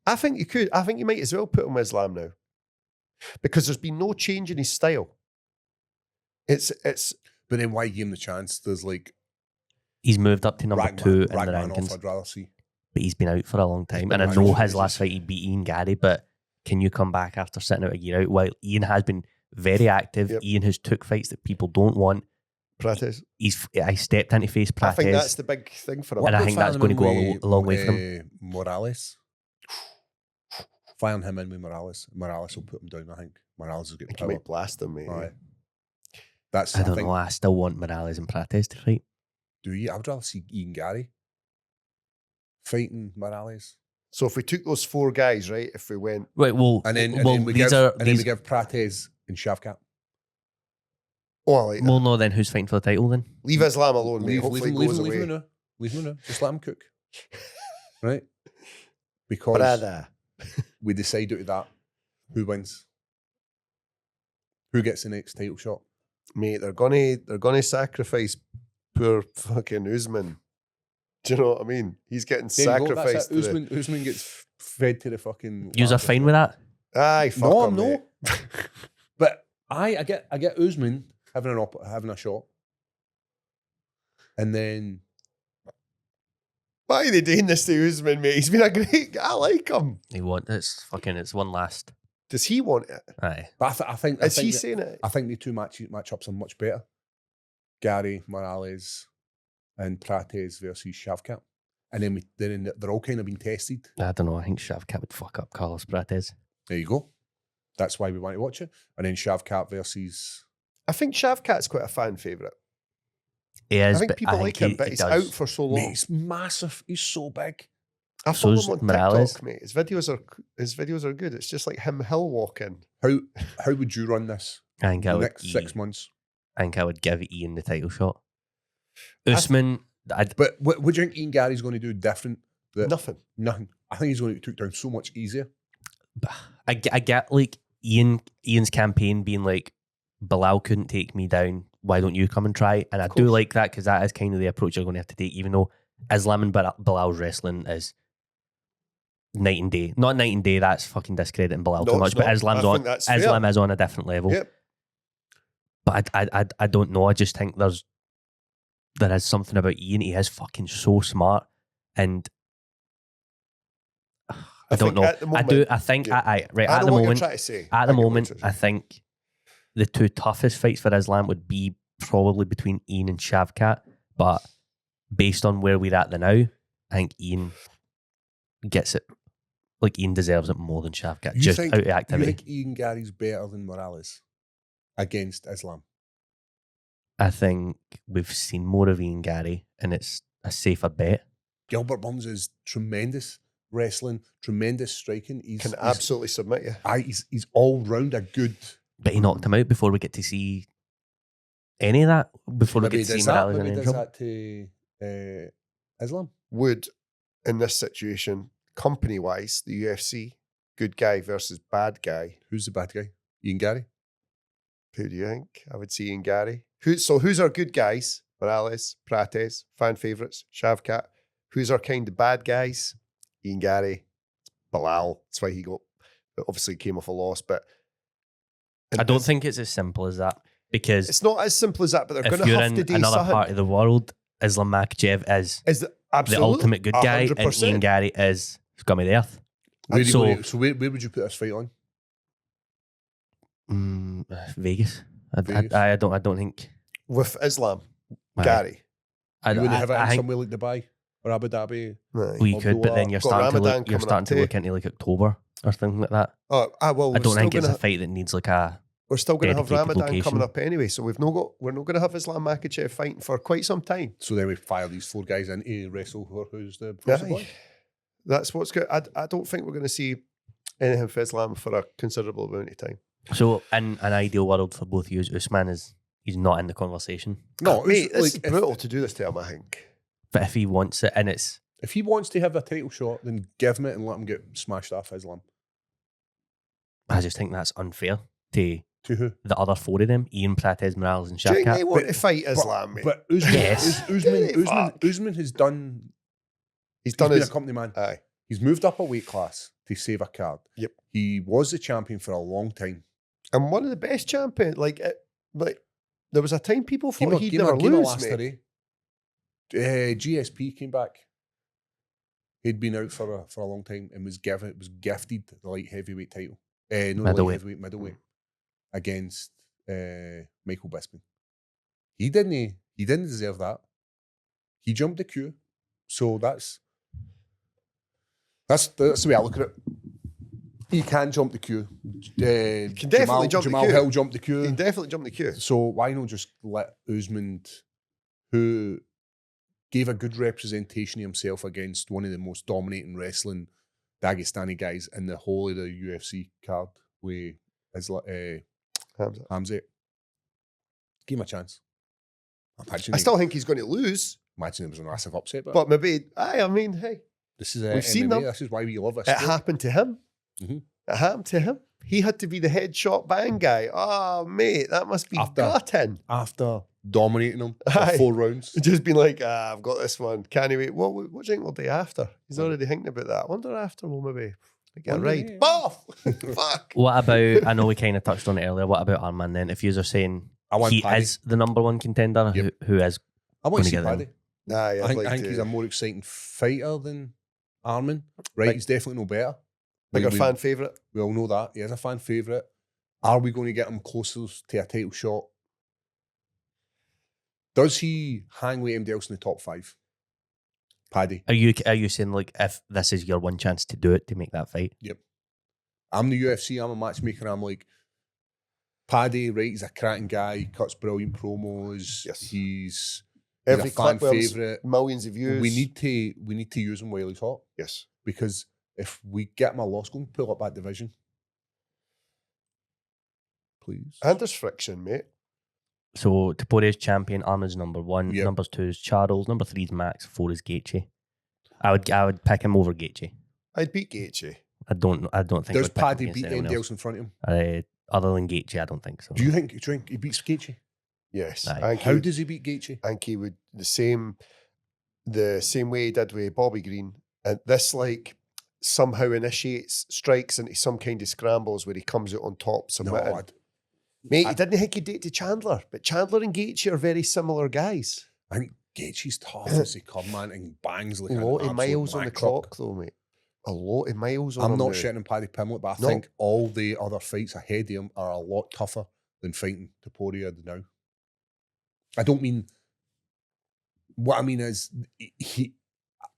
I think you could. I think you might as well put him with Islam now, because there's been no change in his style. It's But then why give him the chance? There's like He's moved up to number 2 in the Ragman off, rankings, I'd rather see. but he's been out for a long time. been And I out know for his ages. last fight he beat Ian Garry, but can you come back after sitting out a year out? While Ian has been very active, Yep. Ian has took fights that people don't want. Prates. I stepped into face I think that's Prates. the big thing for him. And I think that's going to go a long way for him. Morales. Firing him in with Morales. Morales will put him down, I think. Morales will I get think he power. might blast him, mate. Aye. That's, I don't think, know. I still want Morales and Prates to fight. Do you? I would rather see Ian Garry fighting Morales. So if we took those 4 guys, right? If we went, Right. Well, And then, well, we give Prates and Shavkat. oh, I like that. Well, no. Then who's fighting for the title? Then Leave Islam alone, mate. Leave Hopefully him it goes away. now. Leave him now. Just let him cook. Right? Because Brother. we decide out of that who wins. Who gets the next title shot? Mate, they're gonna sacrifice poor fucking Usman. Do you know what I mean? He's getting There you go, that's sacrificed. it. Usman gets fed to the fucking. you're laptop. fine with that. Aye, fuck No, him, I'm mate. not. But I get Usman having having a shot, and then Why are they doing this to Usman, mate? He's been a great guy. I like him. It's one last. Does he want it? Aye. but I think Is he that- saying it? I think the two matchups are much better. Garry, Morales, and Prates versus Shavkat, and then they're all kind of being tested. I don't know. I think Shavkat would fuck up Carlos Prates. There you go. That's why we want to watch it. And then Shavkat versus. I think Shavkat's quite a fan favourite. He is, I think but people like him, but he he's does. out for so long. Mate, he's massive. He's so big. I So follow is him on Morales. TikTok, mate. His videos are good. It's just like him hill walking. How would you run this I think I the would. next 6 months? I think I would give Ian the title shot. Usman, But what do you think Ian Garry's going to do different? Nothing. Nothing. I think he's going to get took down so much easier. I get like Ian's campaign being like, Belal couldn't take me down. Why don't you come and try? And I do course. like that because that is kind of the approach you're going to have to take. Even though Islam and Bilal's wrestling is night and day. Not night and day. That's fucking discrediting Bilal too much. But Islam is on a different level. Yep. But I don't know. I just think there is something about Ian. He is fucking so smart, and I don't know. At the moment, I think the two toughest fights for Islam would be probably between Ian and 𝗟𝗘𝗏𝗏. But based on where we're at now, I think Ian gets it. Like, Ian deserves it more than 𝗟𝗏𝗏, just out of activity. You think Ian Garry's better than Morales against Islam? I think we've seen more of Ian Garry, and it's a safer bet. Gilbert Burns is tremendous wrestling, tremendous striking. He's absolutely submit you. He's all round a good. But he knocked him out before we get to see any of that. Before we get to see Morales and does that to Islam. Would, in this situation, company-wise, the UFC, good guy versus bad guy. Who's the bad guy? Ian Garry? Who do you think? I would see Ian Garry. Who's our good guys? Morales, Prates, fan favourites, 𝗟𝗏𝗏𝗏. Who's our kind of bad guys? Ian Garry, Belal. That's why he obviously came off a loss. But I don't think it's as simple as that, because it's not as simple as that. But they're going to have to do another something. Part of the world. Islam Makhachev is the ultimate good guy, 100%. And Ian Garry is scum of the earth. Where would you put this fight on? Vegas. I don't think with Islam, Garry. You wouldn't have it in somewhere like Dubai or Abu Dhabi. We could, but then you're starting to look into like October or something like that. Well, I don't think it's a fight that needs like a. We're still going to have Ramadan location coming up anyway, so we're not going to have Islam Makhachev fighting for quite some time. So then we fire these 4 guys in to wrestle who's the boy. That's what's good. I don't think we're going to see anything for Islam for a considerable amount of time. So in an ideal world for both of you, Usman he's not in the conversation. No, mate, it's brutal to do this to him, I think. But if he wants it, and if he wants to have a title shot, then give him it and let him get smashed off Islam. I just think that's unfair to who? The other 4 of them, Ian, Prates, Morales, and 𝗟𝗏𝗏𝗏. Do you think they want to fight Islam, mate? But Usman has done. He's been a company man. Aye. He's moved up a weight class to save a card. Yep. He was the champion for a long time. And one of the best champions. Like there was a time people thought he'd never lose, mate. GSP came back. He'd been out for a long time and was gifted the light heavyweight title. Middleweight against Michael Bisping. He didn't deserve that. He jumped the queue. So that's the way I look at it. He can jump the queue. He can definitely jump the queue. Jamal Hill jumped the queue. He can definitely jump the queue. So why not just let Usman, who gave a good representation of himself against one of the most dominating wrestling Dagestani guys in the whole of the UFC card, with Hamzat. Give him a chance. I still think he's going to lose. Imagine it was a massive upset. But maybe, I mean, hey. This is we've MMA. seen them. This is why we love it. It happened to him. Mm-hmm. It happened to him. He had to be the headshot bang guy. Oh, mate, that must be gutting. After dominating him for 4 rounds. Just been like, I've got this one. Can't wait. What do you think we'll do after? He's already thinking about that. I wonder after we'll maybe get a ride. Boff! Fuck! What about, I know we kind of touched on it earlier, what about Arman then? If you are saying he is the number 1 contender, who is I want to see Paddy. I think he's a more exciting fighter than Arman. Right, he's definitely no better. Like a fan favourite. We all know that. He is a fan favourite. Are we going to get him closer to a title shot? Does he hang with anybody else in the top 5? Paddy. Are you saying like if this is your one chance to do it, to make that fight? Yep. I'm the UFC, I'm a matchmaker, I'm like, Paddy, right, he's a cracking guy, he cuts brilliant promos, yes. He's every a fan favourite, millions of views. We need to use him while he's hot. Yes. Because if we get him a loss, go and pull up that division. Please. And there's friction, mate. So Topuria champion, Arman's number 1, number 2 is Charles, number 3 is Max, 4 is Gaethje. I would pick him over Gaethje. I'd beat Gaethje. I don't think. Does Paddy beat anybody else in front of him? Other than Gaethje, I don't think so. Do you think he beats Gaethje? Yes. How does he beat Gaethje? I think he would the same. the same way he did with Bobby Green. And this like somehow initiates strikes into some kind of scrambles where he comes out on top submitting. Mate, he didn't think he'd date to Chandler, but Chandler and Gaethje are very similar guys. I think Gaethje's tough as they come, man, and bangs like a lot of miles on the clock. clock, though, mate. A lot of miles on I'm him not now. shitting on Paddy Pimblett, but I think all the other fights ahead of him are a lot tougher than fighting Topuria now. I don't mean... What I mean is,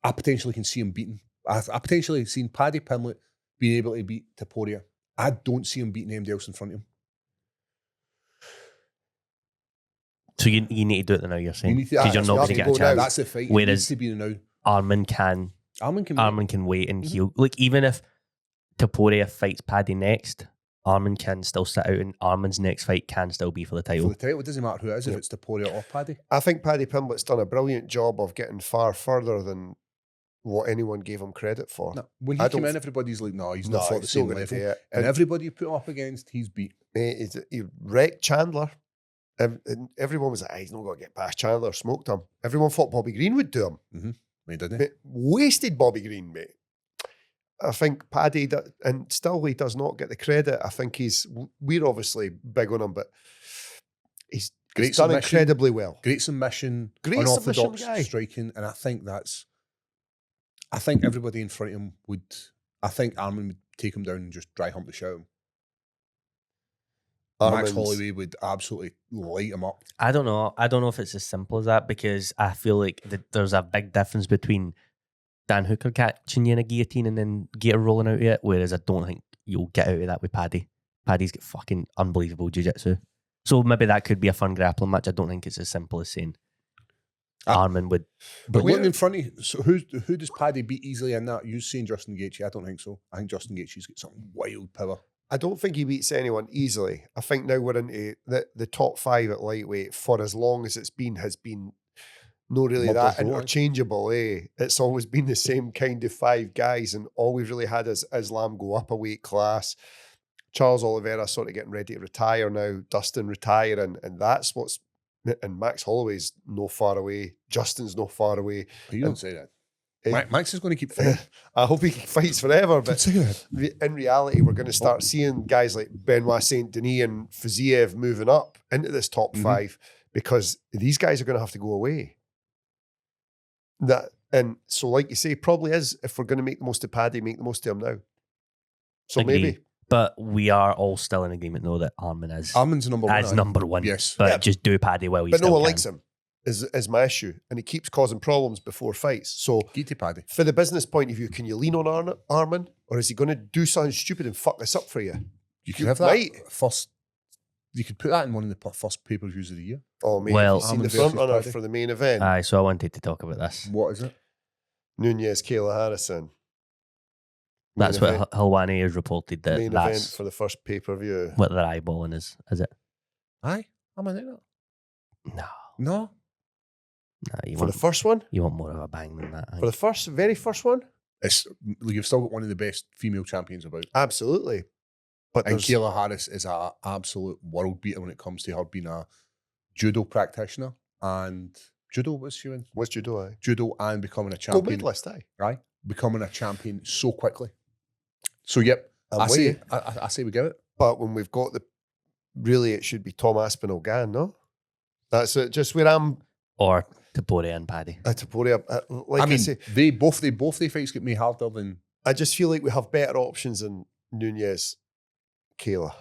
I potentially can see him beating. I potentially seen Paddy Pimblett being able to beat Topuria. I don't see him beating anybody else in front of him. So you need to do it now, you're saying? Because you're not going to get a chance. Now. That's the fight. Whereas it needs to be now. Arman can wait and he'll... Like, even if Topuria fights Paddy next, Arman can still sit out and Arman's next fight can still be for the title. For the title, it doesn't matter who it is, if it's Topuria or Paddy. I think Paddy Pimblett's done a brilliant job of getting far further than what anyone gave him credit for. No, when he came in, everybody's like, no, he's not fought the same level. And everybody you put him up against, he's beat. Mate, he wrecked Chandler. And everyone was like, he's not going to get past Chandler, smoked him. Everyone thought Bobby Green would do him. Mm-hmm. He didn't. Mate, wasted Bobby Green, mate. I think Paddy, and still he does not get the credit. I think we're obviously big on him, but he's done incredibly well. Great submission, unorthodox striking, and I think everybody in front of him I think Arman would take him down and just dry hump the shit out of him. Max Holloway would absolutely light him up. I don't know if it's as simple as that, because I feel like there's a big difference between Dan Hooker catching you in a guillotine and then Gator rolling out of it, whereas I don't think you'll get out of that with Paddy. Paddy's got fucking unbelievable jiu-jitsu. So maybe that could be a fun grappling match. I don't think it's as simple as saying Arman would. But looking in front of you, so who does Paddy beat easily in that? You saying Justin Gaethje? I don't think so. I think Justin Gaethje's got some wild power. I don't think he beats anyone easily. I think now we're into the top 5 at lightweight for as long as it's been, has been not really that interchangeable, eh? It's always been the same kind of 5 guys, and all we've really had is Islam go up a weight class. Charles Oliveira sort of getting ready to retire now, Dustin retiring, and that's what's... And Max Holloway's no far away. Justin's no far away. You don't say that. Max is going to keep fighting. I hope he fights forever, but in reality, we're going to start seeing guys like Benoit Saint Denis and Fiziev moving up into this top 5, because these guys are going to have to go away. And so, like you say, probably is, if we're going to make the most of Paddy, make the most of him now. So maybe. But we are all still in agreement, though, that Arman's number 1. As number 1. Yes. But just do Paddy well. But no one likes him. Is my issue, and he keeps causing problems before fights. So, Paddy. For the business point of view, can you lean on Arman, or is he going to do something stupid and fuck this up for you? You could have that first. You could put that in one of the first pay-per-views of the year. Oh, mate, well, have you seen the front runner for the main event? Aye, so I wanted to talk about this. What is it? Nunes, Kayla Harrison. That's what Helwani has reported, that main event for the first pay-per-view. What they're eyeballing is it? Aye, I'm in it. No. For the first one? You want more of a bang than that. For the very first one? You've still got one of the best female champions about. Absolutely. And Kayla Harris is an absolute world beater when it comes to her being a judo practitioner. And judo, what's she in? What's judo, aye? Judo and becoming a champion. Gold medalist, aye. Right? Becoming a champion so quickly. So, yep. I say we get it. But when we've got really, it should be Tom Aspinall-Gann, no? That's it. Just where I'm... Or Topuria and Paddy. Topuria, I say, both their fights get me harder than... I just feel like we have better options than Nunes, Kayla.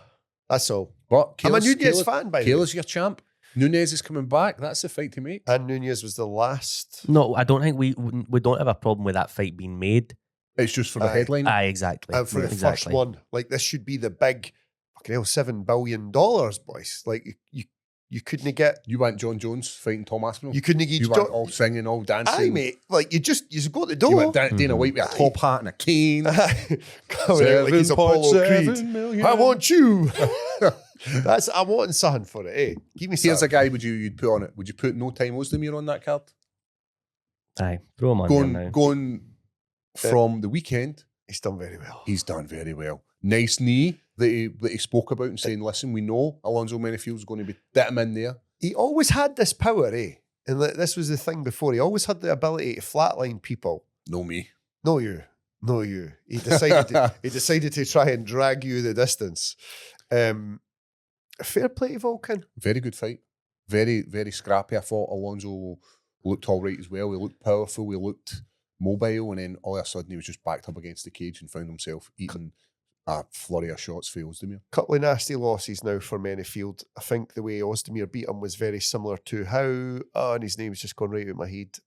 That's all. But I'm a Nunes fan, by the way. Kayla's your champ. Nunes is coming back. That's the fight to make. And Nunes was the last. No, I don't think we don't have a problem with that fight being made. It's just for the headline. Aye, exactly. For the first one. Like, this should be the big, fucking hell, $7 billion, boys. Like, you couldn't get... You want John Jones fighting Tom Aspinall? You couldn't get... You went all singing, all dancing. Aye, mate. Like, you go to the door. You went Dana White with a top hat and a cane. Coming out like he's Apollo Creed. Million. I want you. I want something for it, eh? Give me something. Here's a guy you'd put on it. Would you put No Time Ozdemir on that card? Aye, throw him on now. Going from the weekend. He's done very well. He's done very well. Nice knee that he spoke about and saying, listen, we know Alonzo Menifield's going to be that him in there. He always had this power, eh? And this was the thing before. He always had the ability to flatline people. No me. No you. No you. He decided to try and drag you the distance. Fair play to Volkan. Very good fight. Very, very scrappy. I thought Alonso looked all right as well. He looked powerful. He looked mobile. And then all of a sudden he was just backed up against the cage and found himself eating a flurry of shots for Ozdemir. Couple of nasty losses now for Manyfield. I think the way Ozdemir beat him was very similar to how, and his name's just gone right out of my head.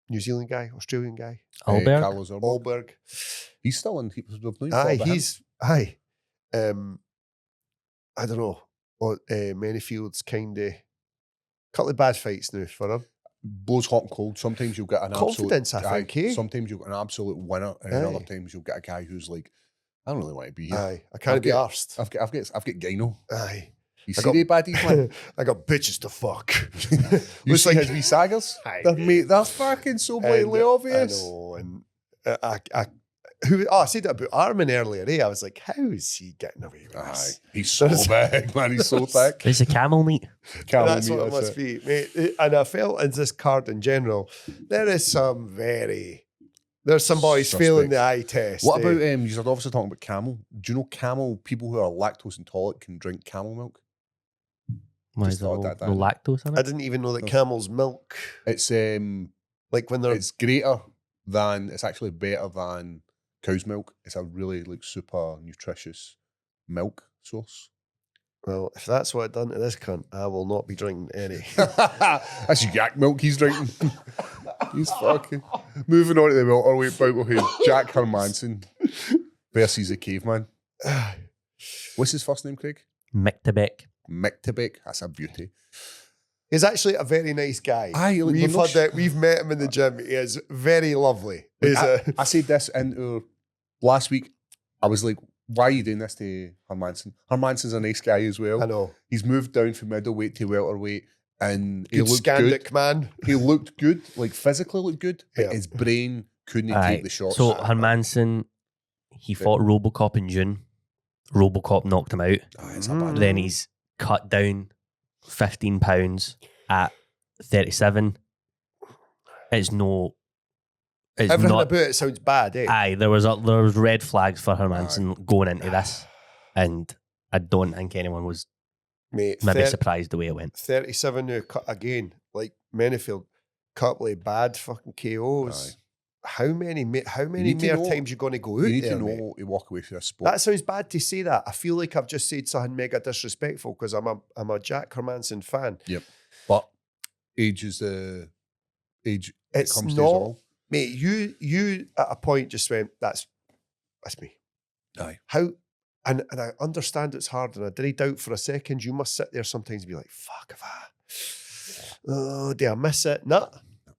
New Zealand guy, Australian guy. Alberg? Carlos Alberg. He's still in. Aye. I don't know. Manyfield's kind of couple of bad fights now for him. Blows hot and cold. Sometimes you'll get an confidence, absolute, I think. Sometimes you'll get an absolute winner, and other times you'll get a guy who's like, I don't really want to be here. Aye, I can't be arsed. I've got Gyno. Aye. You see the baddies, man? I got bitches to fuck. You see his wee saggers? Mate, that's fucking so blatantly obvious. I know, and I said that about Arman earlier, I was like, how is he getting away with this? He's so big, man. He's so thick. It's a camel meat. That's what it must be, mate. And I felt in this card in general, there's some boys failing the eye test. What about, you're obviously talking about camel. Do you know camel, people who are lactose intolerant can drink camel milk? Why is there no lactose in it? I didn't even know that camel's milk. It's like when they're... It's actually better than cow's milk. It's a really super nutritious milk source. Well, if that's what I've done to this cunt, I will not be drinking any. That's yak milk he's drinking. He's fucking... Moving on to the welterweight bout with Jack Hermanson versus the caveman. What's his first name, Craig? 𝗟𝗘𝗏𝗏. That's a beauty. He's actually a very nice guy. Aye, we've met him in the gym. He is very lovely. I said this last week. I was like, why are you doing this to Hermanson? Hermanson's a nice guy as well. I know. He's moved down from middleweight to welterweight, and he looked Scandic good. Man. He looked good, like physically looked good, but his brain couldn't take the shots. So Hermanson, he fought Robocop in June. Robocop knocked him out. Then he's cut down 15 pounds at 37. Everything about it sounds bad, eh? Aye, there was red flags for Hermanson going into this, and I don't think anyone was maybe surprised the way it went. 37 now, cut again, like Manyfield, couple of bad fucking KOs. Aye. How many more times you going to go out there? You need to know to walk away from this sport. That sounds bad to say that. I feel like I've just said something mega disrespectful because I'm a Jack Hermanson fan. Yep. But age is the age. It's comes not, to mate. You at a point just went, that's me. Aye. How and I understand it's hard, and I did doubt for a second. You must sit there sometimes and be like, fuck, did I miss it?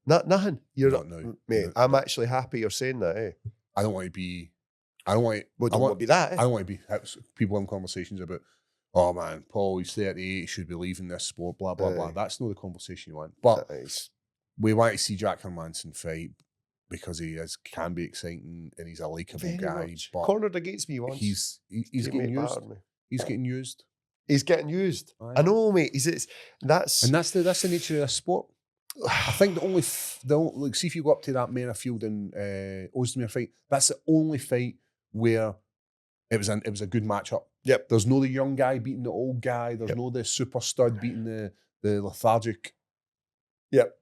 Nothing. You're not, mate. I'm actually happy you're saying that. Eh? I don't want to be. I don't want to be that. Eh? I don't want to be people having conversations about. Oh man, Paul, he's 38. He should be leaving this sport. Blah blah blah. That's not the conversation you want. But we want to see Jack Hermanson fight because he can be exciting and he's a likeable guy. But cornered against me once. He's getting used. He's getting used. He's getting used. I know, mate. That's the nature of this sport. I think the only see if you go up to that Manyfield and Ozdemir fight, that's the only fight where it was a good matchup. Yep. There's no the young guy beating the old guy. There's no the super stud beating the lethargic. Yep.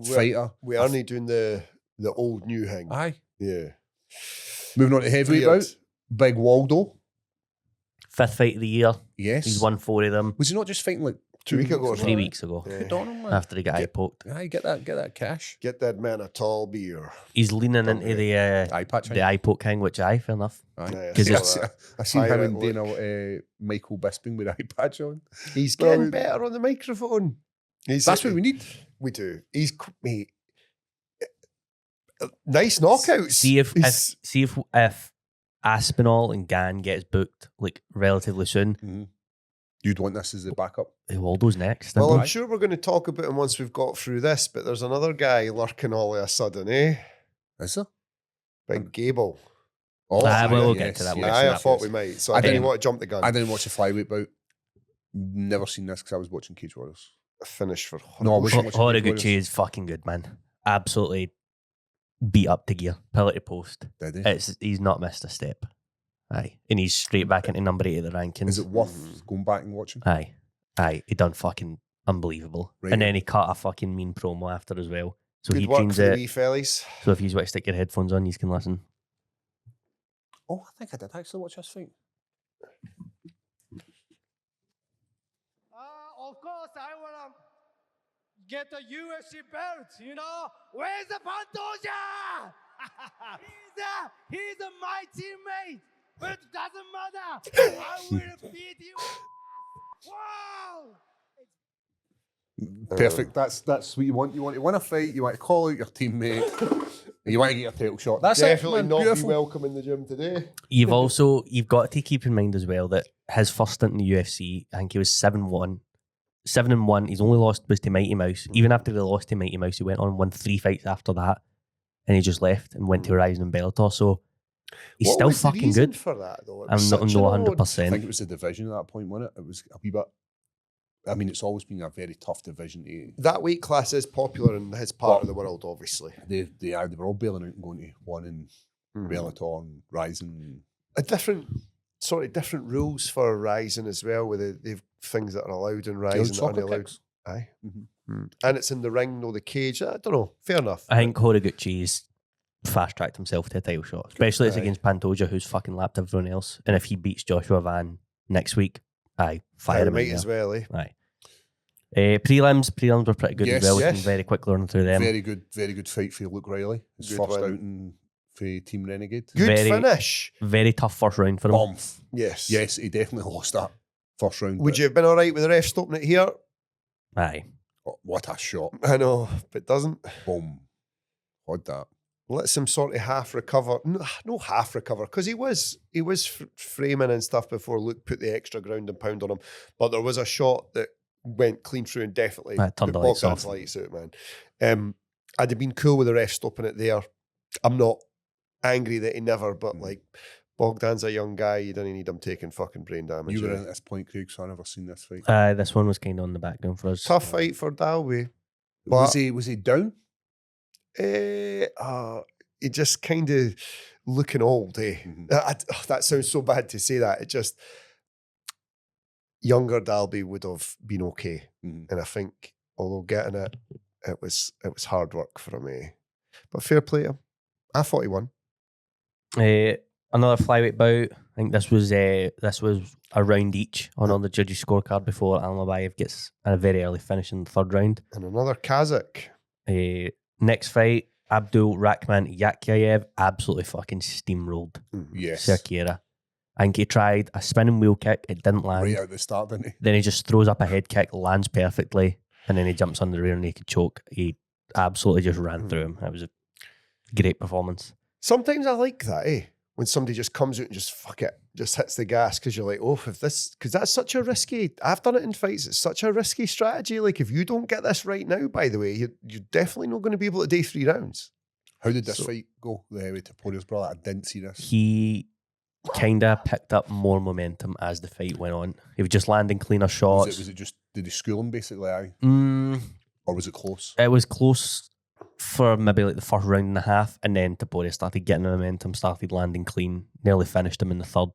Fighter. We are only doing the old new thing. Aye. Yeah. Moving on to heavyweight bout. Big Waldo. 5th fight of the year. Yes. He's won 4 of them. Was he not just fighting like 2 weeks ago? 3 weeks ago. Yeah. After he got eye poked. Aye, get that cash. Get that man a tall beer. He's leaning into the eye patch, the eye poke king, which fair enough. Because I seen him and Dana Michael Bisping with eye patch on. He's getting better on the microphone. That's what we need. We do. He's nice knockouts. See if Aspinall and Gann gets booked like relatively soon. Mm-hmm. You'd want this as the backup. Waldo's next. Well, I'm sure we're going to talk about him once we've got through this, but there's another guy lurking all of a sudden, eh? Is there? Big Gable. We'll get to that. I thought we might, so I didn't want to jump the gun. I didn't watch the flyweight bout. Never seen this because I was watching Cage Warriors. finish for No, I wasn't watching Warriors. 𝗟𝗘𝗔𝗧𝗛𝗘 is fucking good, man. Absolutely beat up to gear, pillar to post. Did he? He's not missed a step. Aye, and he's straight back into number 8 of the rankings. Is it worth going back and watching? Aye, he done fucking unbelievable. Right. And then he cut a fucking mean promo after as well. So good he work tunes for the it. wee fellies. So if you want to stick your headphones on, you can listen. Oh, I think I did actually watch this fight. Of course, I want to get the UFC belt, you know? Where's the Pantoja? He's my teammate, but it doesn't matter. I will beat you. Wow! Perfect. That's what you want. You want to win a fight. You want to call out your teammate. You want to get your title shot. That's Definitely it, man. not Beautiful. be welcome in the gym today. You've got to keep in mind as well that his first stint in the UFC, I think he was 7-1. 7-1. His only loss was to Mighty Mouse. Even after they lost to Mighty Mouse, he went on and won 3 fights after that, and he just left and went to Horizon and Bellator. So he's What still was the fucking reason good. for that, though? It I'm was not such no an odd- 100%. I think it was the division at that point, wasn't it? It was a wee bit. I mean, it's always been a very tough division to. That weight class is popular in his part of the world, obviously. They were all bailing out and going to one in Bellator and Rising. A different rules for Rising as well, where they've things that are allowed in Rising that aren't allowed. Kicks. Aye. And it's in the ring, no the cage. I don't know. Fair enough. I think 𝗟𝗘𝗔𝗧𝗛𝗘 fast-tracked himself to a title shot, especially it's Aye. against Pantoja, who's fucking lapped everyone else. And if he beats Joshua Van next week, fire him might in as there. well, eh? Aye. Prelims were pretty good Yes. as well. We Yes. can very quickly run through them. Very good fight for Luke Riley. His Good first win. outing for Team Renegade. Good Very- finish. Very tough first round for him. Bombs. Yes. Yes, he definitely lost that first round. Would but- you have been all right with the ref stopping it here? Aye. Oh, what a shot. I know, but doesn't. Boom. Had that. Lets him sort of half recover. No half recover, because he was framing and stuff before Luke put the extra ground and pound on him. But there was a shot that went clean through and definitely That turned put the lights Bogdan's off. lights out, man. I'd have been cool with the ref stopping it there. I'm not angry that he never, but like Bogdan's a young guy. You don't need him taking fucking brain damage. You were eh? in at this point, Craig, so I've never seen this fight. This one was kind of on the background for us. Tough fight for Dalby. Was he down? He just kind of looking old, eh? Mhm. That sounds so bad to say that. It just younger Dalby would have been okay, Mhm. and I think although getting it was hard work for him. Eh? But fair play to him. I thought he won. Another flyweight bout. I think this was a round each on all the judges' scorecard before Almabayev gets a very early finish in the third round. And another Kazakh. Next fight, 𝗟𝗘𝗔𝗬𝗪 absolutely fucking steamrolled Yes. Serkiera. I think he tried a spinning wheel kick, it didn't land. Right out the start, didn't he? Then he just throws up a head kick, lands perfectly, and then he jumps under the rear naked choke. He absolutely just ran through him. It was a great performance. Sometimes I like that, eh? When somebody just comes out and just fuck it, just hits the gas because you're like, oh, because that's such a risky. I've done it in fights. It's such a risky strategy. Like if you don't get this right now, by the way, you're definitely not going to be able to do 3 rounds. How did this fight go? With Toporia's brother? I didn't see this. He kind of picked up more momentum as the fight went on. He was just landing cleaner shots. Was it just, did he school him basically, aye? Or was it close? It was close for maybe like the first round and a half, and then Topuria started getting the momentum, started landing clean, nearly finished him in the third.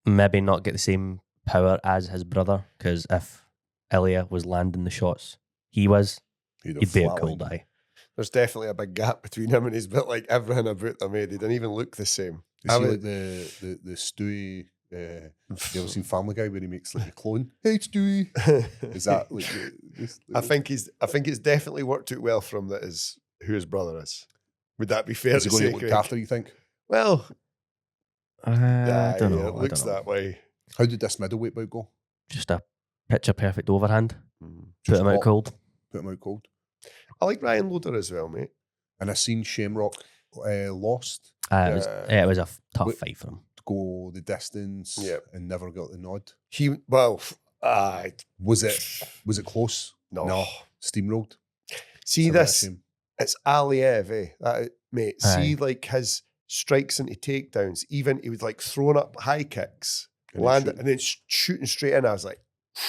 Maybe not get the same power as his brother, because if Ilya was landing the shots he'd be a cold eye. There's definitely a big gap between him and his bit. Like everything about them, they didn't even look the same. Is he like the Stewie? You ever seen Family Guy where he makes like a clone? Hey Stewie, is that like? I think it's definitely worked out well for him. That is who his brother is. Would that be fair Is to he going say? to get Craig? looked after? You think? Well, I don't know. It looks that way. How did this middleweight bout go? Just a picture perfect overhand. Put Just him out what? cold. Put him out cold. I like Ryan Loader as well, mate. And I seen Shamrock lost It was a tough Wait. fight for him. to go the distance Yep. and never got the nod. Was it close? No. Steamrolled. See It's a bit of a this? shame. It's Aliyev, eh? Mate, Aye. see like his strikes into takedowns. Even he was like throwing up high kicks, And then landing, shooting. and then shooting straight in. I was like,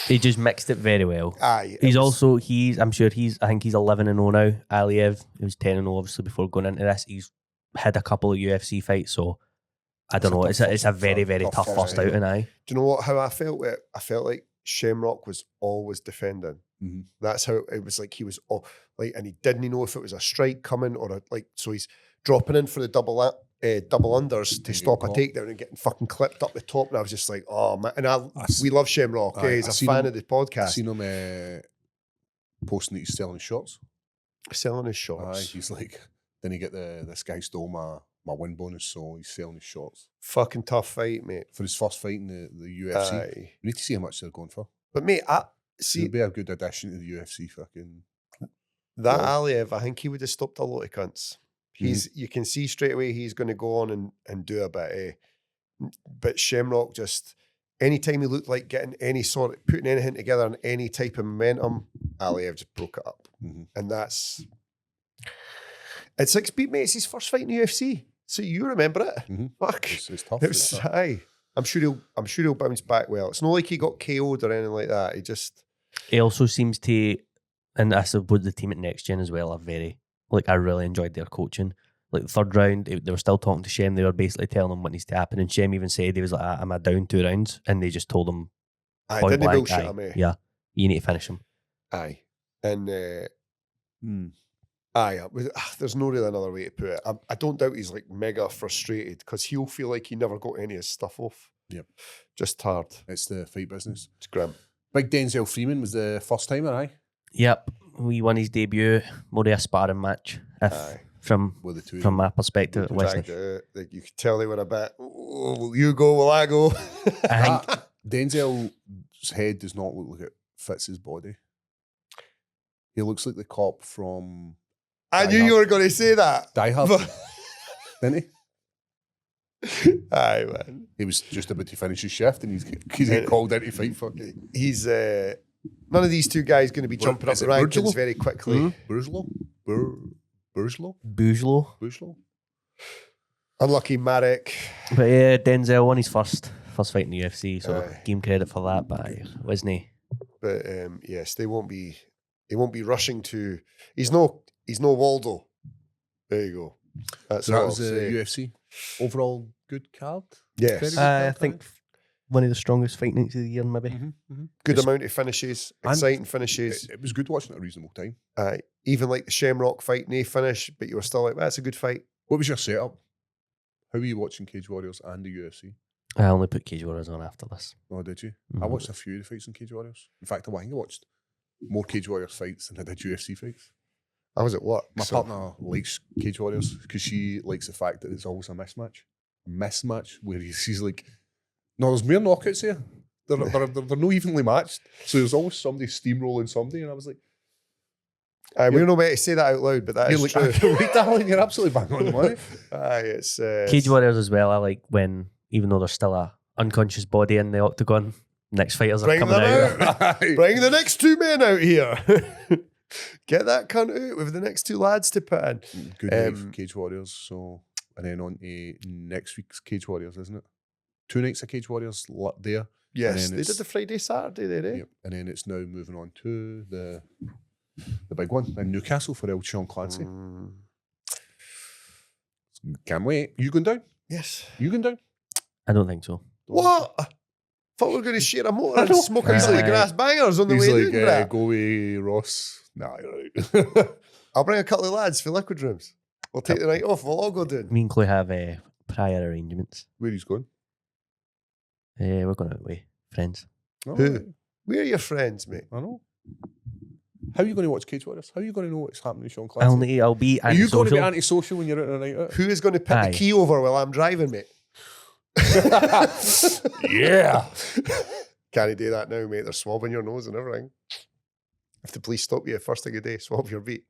He just mixed it very well. Aye. I'm sure I think he's 11-0 now. Aliyev, he was 10-0 obviously before going into this. He's had a couple of UFC fights, so I don't know. It's a very, very tough first outing, aye. Do you know how I felt? I felt like Shamrock was always defending. Mm-hmm. That's how it was. Like he was and he didn't know if it was a strike coming or so he's dropping in for the double unders to stop a takedown and getting fucking clipped up the top. And I was just like, oh man. And we love Shamrock. He's a fan of the podcast. I seen him posting that he's selling his shots. Selling his shots. Aye, he's like, then he get this guy stole my win bonus, so he's selling his shots. Fucking tough fight, mate. For his first fight in the UFC. Aye. We need to see how much they're going for. But mate, it'd be a good addition to the UFC fucking. That Aliyev, I think he would have stopped a lot of cunts. You can see straight away he's going to go on and do a bit. But Shamrock just, anytime he looked like getting putting anything together in any type of momentum, Aliyev just broke it up. Mm-hmm. And it's like mate, it's his first fight in the UFC. So you remember it? Mm-hmm. Fuck. It's tough. It was high. I'm sure he'll bounce back well. It's not like he got KO'd or anything like that. He also seems to, and I suppose the team at Next Gen as well are very, I really enjoyed their coaching. Like the third round, they were still talking to Shem. They were basically telling him what needs to happen. And Shem even said he was like, am I down 2 rounds? And they just told him, didn't bullshit him, eh? Yeah, you need to finish him. Aye. And there's no really another way to put it. I don't doubt he's like mega frustrated because he'll feel like he never got any of his stuff off. Yep. Just hard. It's the fight business. It's grim. Big Denzel Freeman was the first timer, aye? Yep. We won his debut. More of a sparring match. From my perspective, it wasn't. You could tell they were a bit, will you go, will I go? I think Denzel's head does not look like it fits his body. He looks like the cop from... I knew you were going to say that. Die Hard. Didn't he? Aye, man. He was just about to finish his shift and he's getting called in to fight for. He's... none of these two guys going to be jumping up the rankings very quickly. Burzlo? Unlucky Marek. But yeah, Denzel won his first fight in the UFC, so give him credit for that, but wasn't he? But yes, they won't be rushing to... He's no Waldo. There you go. That's so that was the UFC. Overall, good card? Yes. I think one of the strongest fight nights of the year, maybe. Mm-hmm. Good amount of finishes, exciting finishes. It was good watching at a reasonable time. Even like the Shamrock fight, no finish, but you were still like, that's a good fight. What was your setup? How were you watching Cage Warriors and the UFC? I only put Cage Warriors on after this. Oh, did you? Mm-hmm. I watched a few of the fights in Cage Warriors. In fact, I think I watched more Cage Warriors fights than I did UFC fights. I was at work. My partner likes Cage Warriors because she likes the fact that it's always a mismatch. A mismatch where she's like, no, there's more knockouts here. They're not evenly matched. So there's always somebody steamrolling somebody. And I was like, we don't know where to say that out loud, but that is true. Right, darling, you're absolutely bang on the money. It's Cage Warriors as well. I like when, even though there's still a unconscious body in the octagon, next fighters are coming out. Bring the next 2 men out here. Get that cunt out with the next 2 lads to put in. Good night for Cage Warriors. So, and then on to next week's Cage Warriors, isn't it? 2 nights of Cage Warriors there. Yes, they did the Friday, Saturday there, eh? Yep. And then it's now moving on to the big one in Newcastle for Clancy. Can't wait. You going down? Yes. You going down? I don't think so. What? Thought we were going to share a motor and smoke a piece of the grass bangers on the way down, like, go away, Ross. Nah, you're right. I'll bring a couple of lads for liquid rooms. We'll take the night off. We'll all go down. Me and Chloe have prior arrangements. Where he's going? We're going out with friends. Oh, Who? right. Where are your friends, mate? I know. How are you going to watch Cage Warriors? How are you going to know what's happening to Sean Clancy? I'll be Are you antisocial. going to be antisocial when you're out on a night out? Who is going to pick the key over while I'm driving, mate? Yeah. Can't do that now, mate. They're swabbing your nose and everything. If the police stop you first thing of the day, swab your beak.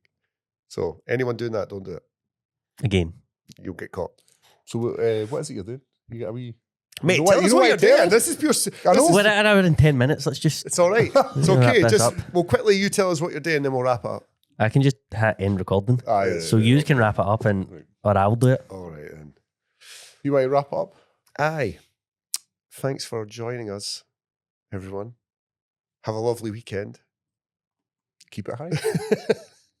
So anyone doing that, don't do it. Again. You'll get caught. So what is it you're doing? You got a wee... Mate, you tell us what you're doing. This is pure... We're at an hour and 10 minutes. Let's just... It's all right. It's Wrap okay. this Just up. well, quickly you tell us what you're doing, then we'll wrap it up. I can just end recording. So you can wrap it up or I'll do it. All right, then. You want to wrap up? Aye. Thanks for joining us, everyone. Have a lovely weekend. Keep it high.